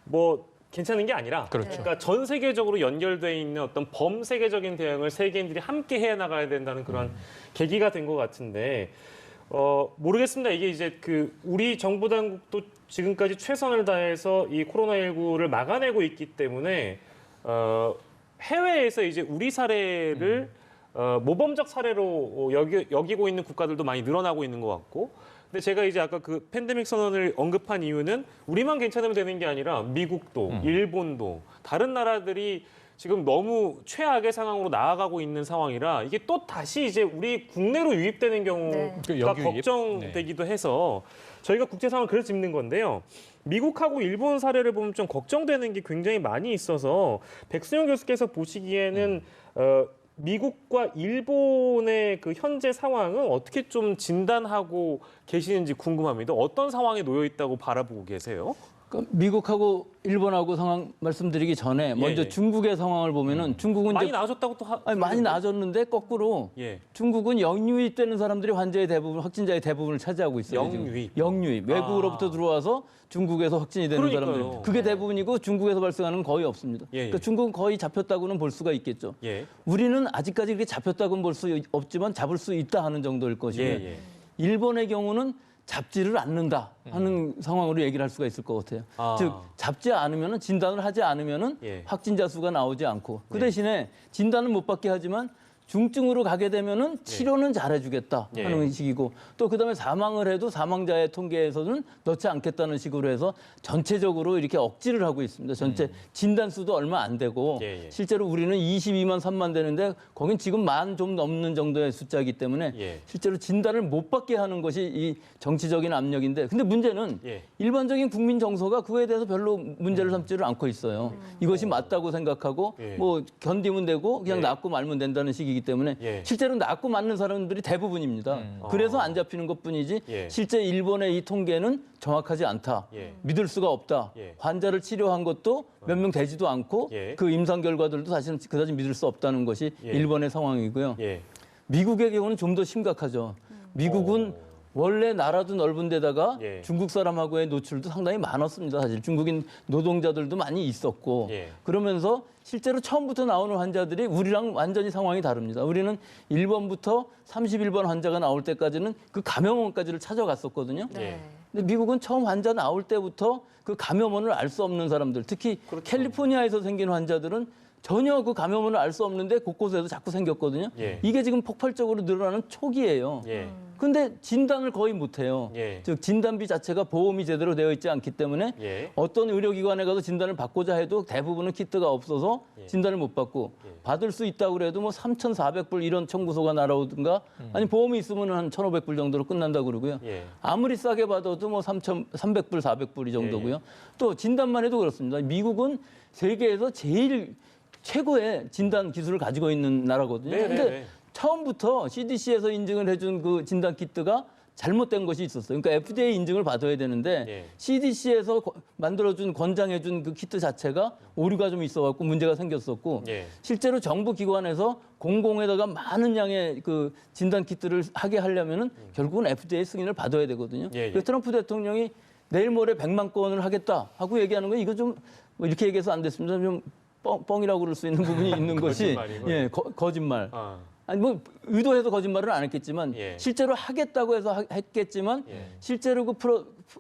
뭐 괜찮은 게 아니라 그렇죠. 그러니까 전 세계적으로 연결돼 있는 어떤 범세계적인 대응을 세계인들이 함께 해 나가야 된다는 그런 계기가 된 것 같은데 모르겠습니다. 이게 이제 우리 정부 당국도 지금까지 최선을 다해서 이 코로나19를 막아내고 있기 때문에 해외에서 이제 우리 사례를 모범적 사례로 여기고 있는 국가들도 많이 늘어나고 있는 것 같고, 근데 제가 이제 아까 그 팬데믹 선언을 언급한 이유는 우리만 괜찮으면 되는 게 아니라 미국도, 일본도, 다른 나라들이 지금 너무 최악의 상황으로 나아가고 있는 상황이라 이게 또 다시 이제 우리 국내로 유입되는 경우가 그 역유입? 걱정되기도 해서 저희가 국제 상황을 그래서 짚는 건데요. 미국하고 일본 사례를 보면 좀 걱정되는 게 굉장히 많이 있어서 백수영 교수께서 보시기에는 미국과 일본의 그 현재 상황은 어떻게 좀 진단하고 계시는지 궁금합니다. 어떤 상황에 놓여 있다고 바라보고 계세요? 그러니까 미국하고 일본하고 상황 말씀드리기 전에 먼저 예. 중국의 상황을 보면은 중국은 많이 이제 나아졌다고 또 아니, 많이 나아졌는데 거꾸로 예. 중국은 영유입되는 사람들이 환자의 대부분, 확진자의 대부분을 차지하고 있어요. 지금. 영유입. 영유입. 외국으로부터 들어와서 중국에서 확진이 되는 그러니까요. 사람들. 그게 대부분이고 중국에서 발생하는 건 거의 없습니다. 예, 예. 그러니까 중국은 거의 잡혔다고는 볼 수가 있겠죠. 예. 우리는 아직까지 그렇게 잡혔다고는 볼 수 없지만 잡을 수 있다 하는 정도일 것이고요. 예, 예. 일본의 경우는 잡지를 않는다 하는 상황으로 얘기를 할 수가 있을 것 같아요. 아. 즉 잡지 않으면은 진단을 하지 않으면은 예. 확진자 수가 나오지 않고 그 대신에 진단을 못 받게 하지만 중증으로 가게 되면은 치료는 잘해주겠다 예. 하는 식이고 또 그다음에 사망을 해도 사망자의 통계에서는 넣지 않겠다는 식으로 해서 전체적으로 이렇게 억지를 하고 있습니다. 전체 진단 수도 얼마 안 되고 예, 예. 실제로 우리는 22만 3만 되는데 거긴 지금 10,000 좀 넘는 정도의 숫자이기 때문에 예. 실제로 진단을 못 받게 하는 것이 이 정치적인 압력인데 근데 문제는 예. 일반적인 국민 정서가 그거에 대해서 별로 문제를 삼지를 않고 있어요. 이것이 맞다고 생각하고 예. 뭐 견디면 되고 그냥 예. 낫고 말면 된다는 식이기 때문에 예. 실제로 낫고 맞는 사람들이 대부분입니다. 그래서 안 잡히는 것뿐이지 예. 실제 일본의 이 통계는 정확하지 않다. 예. 믿을 수가 없다. 예. 환자를 치료한 것도 몇 명 되지도 않고 예. 그 임상 결과들도 사실은 그다지 믿을 수 없다는 것이 예. 일본의 상황이고요. 예. 미국의 경우는 좀 더 심각하죠. 미국은 원래 나라도 넓은 데다가 예. 중국 사람하고의 노출도 상당히 많았습니다. 사실 중국인 노동자들도 많이 있었고 예. 그러면서 실제로 처음부터 나오는 환자들이 우리랑 완전히 상황이 다릅니다. 우리는 1번부터 31번 환자가 나올 때까지는 그 감염원까지를 찾아갔었거든요. 예. 근데 미국은 처음 환자 나올 때부터 그 감염원을 알 수 없는 사람들, 특히 그렇죠. 캘리포니아에서 생긴 환자들은 전혀 그 감염원을 알 수 없는데 곳곳에서 자꾸 생겼거든요. 예. 이게 지금 폭발적으로 늘어나는 초기예요. 예. 근데 진단을 거의 못해요. 예. 즉 진단비 자체가 보험이 제대로 되어 있지 않기 때문에 예. 어떤 의료기관에 가서 진단을 받고자 해도 대부분은 키트가 없어서 진단을 못 받고 받을 수 있다고 그래도 뭐 3,400불 이런 청구서가 날아오든가 아니 보험이 있으면 한 1,500불 정도로 끝난다고 그러고요. 예. 아무리 싸게 받아도 뭐 3,300불, 400불 이 정도고요. 또 진단만 해도 그렇습니다. 미국은 세계에서 제일 최고의 진단 기술을 가지고 있는 나라거든요. 네네네. 근데 처음부터 CDC에서 인증을 해준 그 진단 키트가 잘못된 것이 있었어요. 그러니까 FDA 인증을 받아야 되는데 예. CDC에서 만들어준 권장해준 그 키트 자체가 오류가 좀 있어갖고 문제가 생겼었고 예. 실제로 정부 기관에서 공공에다가 많은 양의 그 진단 키트를 하게 하려면은 결국은 FDA 승인을 받아야 되거든요. 예, 예. 그래서 트럼프 대통령이 내일 모레 100만 건을 하겠다 하고 얘기하는 건 이거 좀 뭐 이렇게 얘기해서 안 됐습니다. 좀 뻥이라고 그럴 수 있는 부분이 있는 것이 거짓말이고. 예, 거짓말. 아. 아니 뭐 의도해서 거짓말은 안 했겠지만 예. 실제로 하겠다고 해서 했겠지만 예. 실제로 그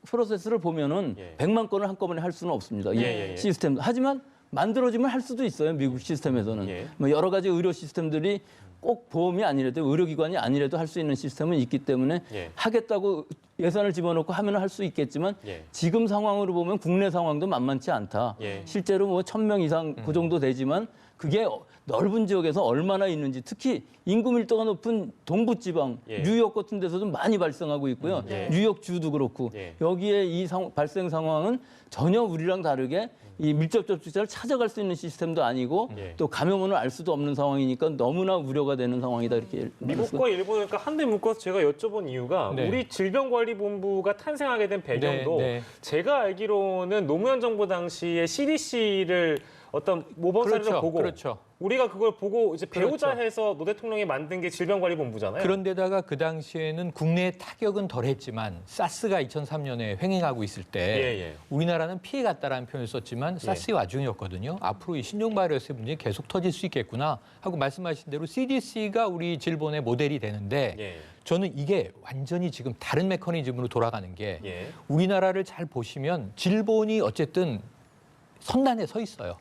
프로세스를 보면은 예. 100만 건을 한꺼번에 할 수는 없습니다. 이 예. 시스템. 하지만 만들어지면 할 수도 있어요. 미국 시스템에서는. 예. 뭐 여러 가지 의료 시스템들이 꼭 보험이 아니라도 의료기관이 아니라도 할 수 있는 시스템은 있기 때문에 예. 하겠다고 예산을 집어넣고 하면 할 수 있겠지만 예. 지금 상황으로 보면 국내 상황도 만만치 않다. 예. 실제로 뭐 1,000명 이상 그 정도 되지만 그게 넓은 지역에서 얼마나 있는지 특히 인구 밀도가 높은 동부지방 예. 뉴욕 같은 데서도 많이 발생하고 있고요. 예. 뉴욕 주도 그렇고 예. 여기에 이 발생 상황은 전혀 우리랑 다르게 이 밀접 접촉자를 찾아갈 수 있는 시스템도 아니고 예. 또 감염원을 알 수도 없는 상황이니까 너무나 우려가 되는 상황이다 이렇게 미국과 일본 그러니까 한데 묶어서 제가 여쭤본 이유가 네. 우리 질병관리본부가 탄생하게 된 배경도 네, 네. 제가 알기로는 노무현 정부 당시에 CDC를 어떤 모범 사례를 그렇죠, 보고 그렇죠. 우리가 그걸 보고 이제 배우자 그렇죠. 해서 노 대통령이 만든 게 질병관리본부잖아요. 그런데다가 그 당시에는 국내의 타격은 덜했지만 사스가 2003년에 횡행하고 있을 때 예. 우리나라는 피해갔다라는 표현을 썼지만 사스의 와중이었거든요. 앞으로 이 신종 바이러스의 문제가 계속 터질 수 있겠구나 하고 말씀하신 대로 CDC가 우리 질본의 모델이 되는데 예. 저는 이게 완전히 지금 다른 메커니즘으로 돌아가는 게 예. 우리나라를 잘 보시면 질본이 어쨌든 선단에 서 있어요.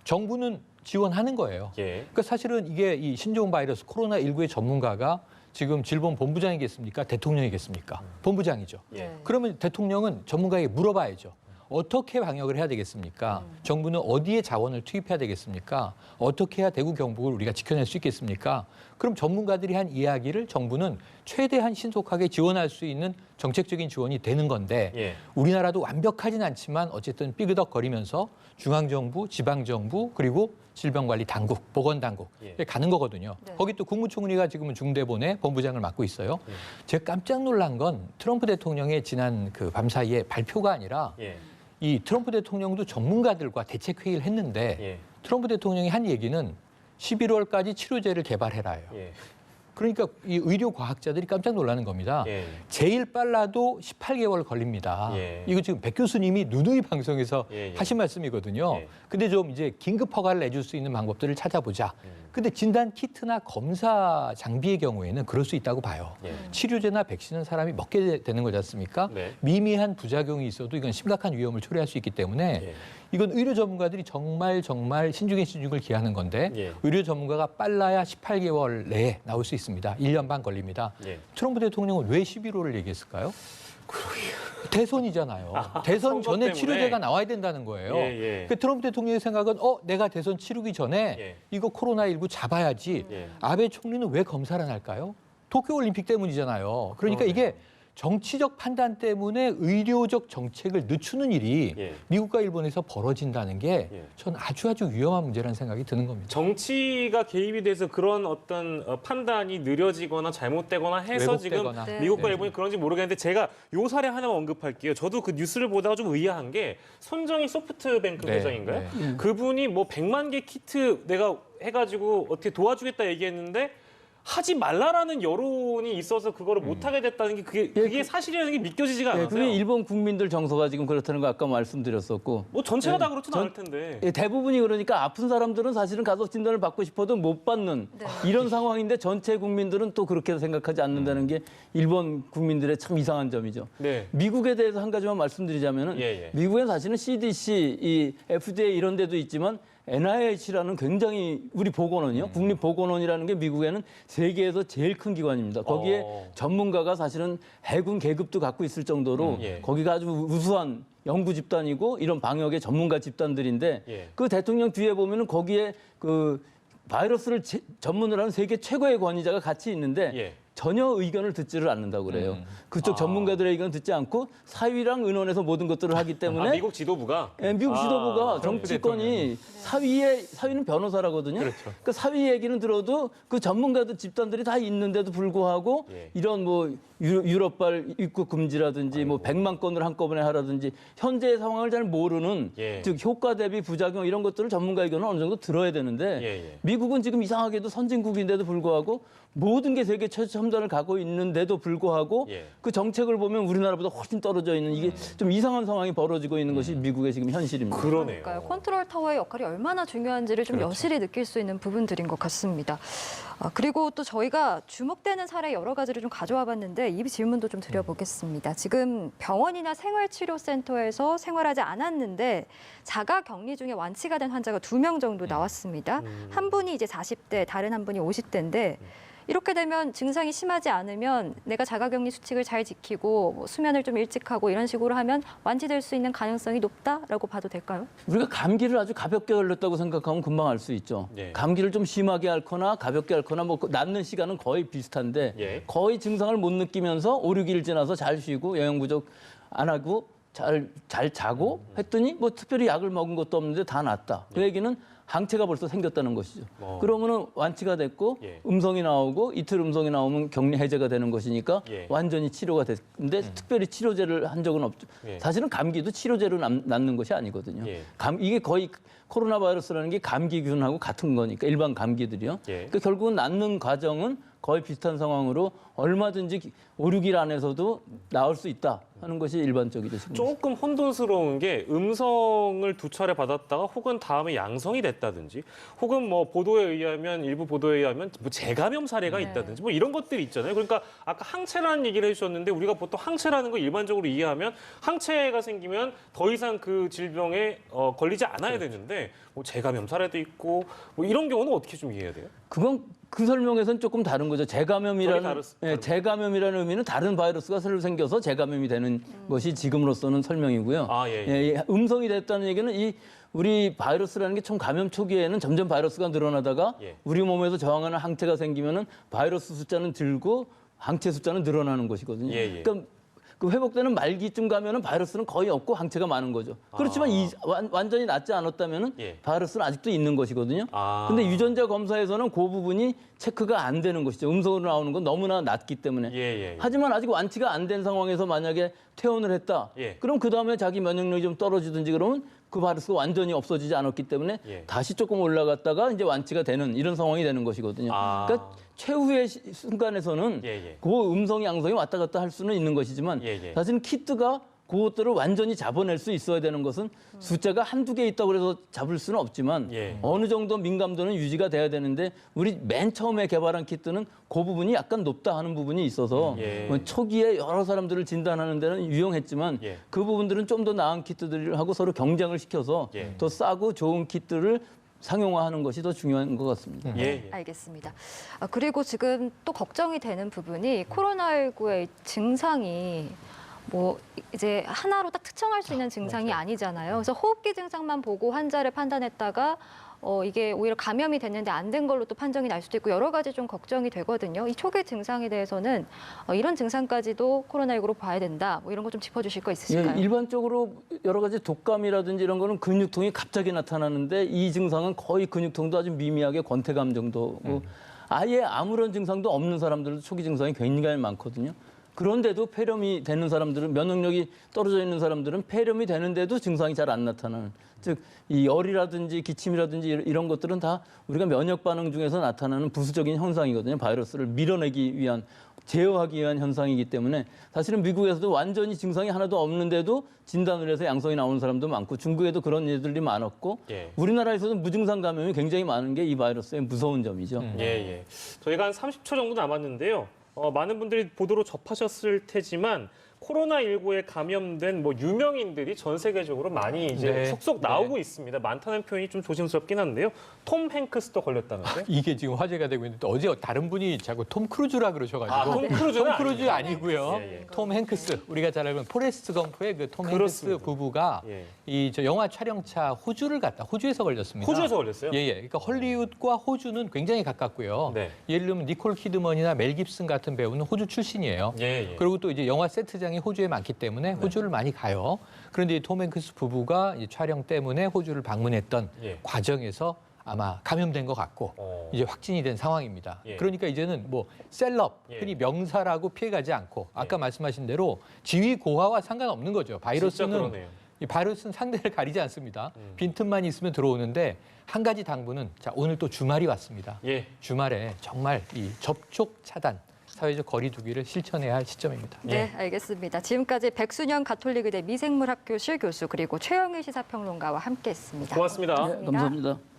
정부는 지원하는 거예요. 예. 그러니까 사실은 이게 이 신종 바이러스 코로나19의 전문가가 지금 질본 본부장이겠습니까? 대통령이겠습니까? 본부장이죠. 예. 그러면 대통령은 전문가에게 물어봐야죠. 어떻게 방역을 해야 되겠습니까? 정부는 어디에 자원을 투입해야 되겠습니까? 어떻게 해야 대구 경북을 우리가 지켜낼 수 있겠습니까? 그럼 전문가들이 한 이야기를 정부는 최대한 신속하게 지원할 수 있는 정책적인 지원이 되는 건데 예. 우리나라도 완벽하진 않지만 어쨌든 삐그덕거리면서 중앙정부, 지방정부 그리고 질병관리당국, 보건당국 예. 가는 거거든요. 네. 거기 또 국무총리가 지금은 중대본의 본부장을 맡고 있어요. 제가 깜짝 놀란 건 트럼프 대통령의 지난 그 밤사이에 발표가 아니라 예. 이 트럼프 대통령도 전문가들과 대책회의를 했는데 예. 트럼프 대통령이 한 얘기는 11월까지 치료제를 개발해라요. 예. 그러니까 이 의료 과학자들이 깜짝 놀라는 겁니다. 예. 제일 빨라도 18개월 걸립니다. 예. 이거 지금 백 교수님이 누누이 방송에서 예, 예. 하신 말씀이거든요. 예. 근데 좀 이제 긴급 허가를 내줄 수 있는 방법들을 찾아보자. 근데 진단 키트나 검사 장비의 경우에는 그럴 수 있다고 봐요. 예. 치료제나 백신은 사람이 먹게 되는 거지 않습니까? 네. 미미한 부작용이 있어도 이건 심각한 위험을 초래할 수 있기 때문에 예. 이건 의료 전문가들이 정말 신중에 신중을 기하는 건데 예. 의료 전문가가 빨라야 18개월 내에 나올 수 있습니다. 1년 반 걸립니다. 예. 트럼프 대통령은 왜 11월을 얘기했을까요? 대선이잖아요. 대선 선거 전에 때문에. 치료제가 나와야 된다는 거예요. 예. 그 트럼프 대통령의 생각은 내가 대선 치르기 전에 예. 이거 코로나19 잡아야지. 예. 아베 총리는 왜 검사를 안 할까요? 도쿄올림픽 때문이잖아요. 그러니까 그러네요. 이게 정치적 판단 때문에 의료적 정책을 늦추는 일이 예. 미국과 일본에서 벌어진다는 게 예. 전 아주 위험한 문제라는 생각이 드는 겁니다. 정치가 개입이 돼서 그런 어떤 판단이 느려지거나 잘못되거나 해서 지금 왜곡되거나. 네. 미국과 네. 일본이 그런지 모르겠는데 제가 요 사례 하나만 언급할게요. 저도 그 뉴스를 보다가 좀 의아한 게 손정희 소프트뱅크 네, 회장인가요? 네. 그분이 뭐 100만 개 키트 내가 해가지고 어떻게 도와주겠다 얘기했는데 하지 말라라는 여론이 있어서 그거를 못하게 됐다는 게 그게 사실이라는 게 믿겨지지가 예, 않아서요. 그게 일본 국민들 정서가 지금 그렇다는 거 아까 말씀드렸었고 뭐 전체가 예, 다 그렇지는 않을 텐데. 예, 대부분이 그러니까 아픈 사람들은 사실은 가서 진단을 받고 싶어도 못 받는 네. 이런 상황인데 전체 국민들은 또 그렇게 생각하지 않는다는 게 일본 국민들의 참 이상한 점이죠. 네. 미국에 대해서 한 가지만 말씀드리자면은 예. 미국엔 사실은 CDC, 이 FDA 이런 데도 있지만 NIH라는 굉장히 우리 보건원이요. 국립보건원이라는 게 미국에는 세계에서 제일 큰 기관입니다. 거기에 전문가가 사실은 해군 계급도 갖고 있을 정도로 거기가 아주 우수한 연구 집단이고 이런 방역의 전문가 집단들인데 그 대통령 뒤에 보면은 거기에 그 바이러스를 전문으로 하는 세계 최고의 권위자가 같이 있는데 전혀 의견을 듣지를 않는다고 그래요. 그쪽 전문가들의 의견을 듣지 않고 사위랑 의논해서 모든 것들을 하기 때문에 미국 지도부가? 네, 미국 지도부가 정치권이 사위는 변호사라거든요. 그렇죠. 그러니까 사위 얘기는 들어도 그 전문가들 집단들이 다 있는데도 불구하고 이런 뭐 유럽발 입국 금지라든지 뭐 100만 건을 한꺼번에 하라든지 현재의 상황을 잘 모르는 즉 효과 대비 부작용 이런 것들을 전문가 의견을 어느 정도 들어야 되는데 미국은 지금 이상하게도 선진국인데도 불구하고 모든 게 세계 최첨단을 가고 있는데도 불구하고 그 정책을 보면 우리나라보다 훨씬 떨어져 있는 이게 좀 이상한 상황이 벌어지고 있는 것이 미국의 지금 현실입니다. 그러네요. 그러니까요. 컨트롤 타워의 역할이 얼마나 중요한지를 좀 여실히 느낄 수 있는 부분들인 것 같습니다. 그리고 또 저희가 주목되는 사례 여러 가지를 좀 가져와 봤는데 이 질문도 좀 드려보겠습니다. 지금 병원이나 생활치료센터에서 생활하지 않았는데 자가 격리 중에 완치가 된 환자가 2명 정도 나왔습니다. 한 분이 이제 40대, 다른 한 분이 50대인데 이렇게 되면 증상이 심하지 않으면 내가 자가격리 수칙을 잘 지키고 뭐 수면을 좀 일찍 하고 이런 식으로 하면 완치될 수 있는 가능성이 높다라고 봐도 될까요? 우리가 감기를 아주 가볍게 걸렸다고 생각하면 금방 알 수 있죠. 감기를 좀 심하게 앓거나 가볍게 앓거나 뭐 낫는 시간은 거의 비슷한데 거의 증상을 못 느끼면서 5, 6일 지나서 잘 쉬고 영양 부족 안 하고 잘 자고 했더니 뭐 특별히 약을 먹은 것도 없는데 다 낫다. 그 얘기는 항체가 벌써 생겼다는 것이죠. 그러면은 완치가 됐고 음성이 나오고 이틀 음성이 나오면 격리 해제가 되는 것이니까 완전히 치료가 됐는데 특별히 치료제를 한 적은 없죠. 사실은 감기도 치료제로 낫는 것이 아니거든요. 이게 거의 코로나 바이러스라는 게 감기균하고 같은 거니까 일반 감기들이요. 그러니까 결국은 낫는 과정은 거의 비슷한 상황으로 얼마든지 5, 6일 안에서도 나올 수 있다 하는 것이 일반적이죠. 지금. 조금 혼돈스러운 게 음성을 2차례 받았다가 혹은 다음에 양성이 됐다든지 혹은 뭐 보도에 의하면 일부 보도에 의하면 뭐 재감염 사례가 있다든지 뭐 이런 것들이 있잖아요. 그러니까 아까 항체라는 얘기를 해주셨는데 우리가 보통 항체라는 걸 일반적으로 이해하면 항체가 생기면 더 이상 그 질병에 걸리지 않아야 되는데 뭐 재감염 사례도 있고 뭐 이런 경우는 어떻게 좀 이해해야 돼요? 그건 그 설명에서는 조금 다른 거죠. 재감염이라는 의미는 다른 바이러스가 새로 생겨서 재감염이 되는 것이 지금으로서는 설명이고요. 음성이 됐다는 얘기는 우리 바이러스라는 게 총 감염 초기에는 점점 바이러스가 늘어나다가 우리 몸에서 저항하는 항체가 생기면은 바이러스 숫자는 줄고 항체 숫자는 늘어나는 것이거든요. 그러니까 그 회복되는 말기쯤 가면은 바이러스는 거의 없고 항체가 많은 거죠. 그렇지만 완전히 낫지 않았다면은 바이러스는 아직도 있는 것이거든요. 근데 유전자 검사에서는 그 부분이 체크가 안 되는 것이죠. 음성으로 나오는 건 너무나 낮기 때문에. 하지만 아직 완치가 안 된 상황에서 만약에 퇴원을 했다. 그럼 그 다음에 자기 면역력이 좀 떨어지든지 그러면 그 바이러스가 완전히 없어지지 않았기 때문에 다시 조금 올라갔다가 이제 완치가 되는 이런 상황이 되는 것이거든요. 그러니까 최후의 순간에서는 그 음성, 양성이 왔다 갔다 할 수는 있는 것이지만 사실은 키트가 그것들을 완전히 잡아낼 수 있어야 되는 것은 숫자가 한두 개 있다고 해서 잡을 수는 없지만 어느 정도 민감도는 유지가 돼야 되는데 우리 맨 처음에 개발한 키트는 그 부분이 약간 높다 하는 부분이 있어서 뭐 초기에 여러 사람들을 진단하는 데는 유용했지만 그 부분들은 좀 더 나은 키트들하고 서로 경쟁을 시켜서 더 싸고 좋은 키트를 상용화하는 것이 더 중요한 것 같습니다. 알겠습니다. 그리고 지금 또 걱정이 되는 부분이 코로나19의 증상이 뭐 이제 하나로 딱 특정할 수 있는 증상이 아니잖아요. 그래서 호흡기 증상만 보고 환자를 판단했다가 이게 오히려 감염이 됐는데 안 된 걸로 또 판정이 날 수도 있고 여러 가지 좀 걱정이 되거든요. 이 초기 증상에 대해서는 이런 증상까지도 코로나19로 봐야 된다. 뭐 이런 거 좀 짚어주실 거 있으실까요? 일반적으로 여러 가지 독감이라든지 이런 거는 근육통이 갑자기 나타나는데 이 증상은 거의 근육통도 아주 미미하게 권태감 정도고 아예 아무런 증상도 없는 사람들도 초기 증상이 굉장히 많거든요. 그런데도 폐렴이 되는 사람들은 면역력이 떨어져 있는 사람들은 폐렴이 되는데도 증상이 잘 안 나타나는 즉 이 열이라든지 기침이라든지 이런 것들은 다 우리가 면역 반응 중에서 나타나는 부수적인 현상이거든요. 바이러스를 밀어내기 위한 제어하기 위한 현상이기 때문에 사실은 미국에서도 완전히 증상이 하나도 없는데도 진단을 해서 양성이 나오는 사람도 많고 중국에도 그런 예들이 많았고 우리나라에서도 무증상 감염이 굉장히 많은 게 이 바이러스의 무서운 점이죠. 저희가 한 30초 정도 남았는데요. 많은 분들이 보도로 접하셨을 테지만 코로나19에 감염된 뭐 유명인들이 전 세계적으로 많이 이제 네. 속속 나오고 있습니다. 많다는 표현이 좀 조심스럽긴 한데요. 톰 행크스도 걸렸다면서요? 이게 지금 화제가 되고 있는데 어제 다른 분이 자꾸 톰 크루즈라 그러셔가지고 톰 크루즈는 톰 크루즈 아니고요. 예, 예. 톰 행크스 우리가 잘 알고 있는 포레스트 검프의 그 톰 행크스 그렇습니다. 부부가 예. 이 저 영화 촬영차 호주에서 걸렸습니다. 호주에서 걸렸어요? 예. 그러니까 헐리우드과 호주는 굉장히 가깝고요. 네. 예를 들면 니콜 키드먼이나 멜 깁슨 같은 배우는 호주 출신이에요. 예. 그리고 또 이제 영화 세트장이 호주에 많기 때문에 호주를 많이 가요. 그런데 이 톰 행크스 부부가 이 촬영 때문에 호주를 방문했던 예. 과정에서 아마 감염된 것 같고 이제 확진이 된 상황입니다. 예. 그러니까 이제는 뭐 셀럽, 예. 흔히 명사라고 피해가지 않고 아까 예. 말씀하신 대로 지위 고하와 상관없는 거죠. 진짜 바이러스는 그러네요. 이 바이러스는 상대를 가리지 않습니다. 빈틈만 있으면 들어오는데 한 가지 당부는 자 오늘 또 주말이 왔습니다. 예. 주말에 정말 이 접촉 차단, 사회적 거리 두기를 실천해야 할 시점입니다. 네, 알겠습니다. 지금까지 백순영 가톨릭의대 미생물학교실 교수 그리고 최영일 시사평론가와 함께했습니다. 고맙습니다. 네, 감사합니다.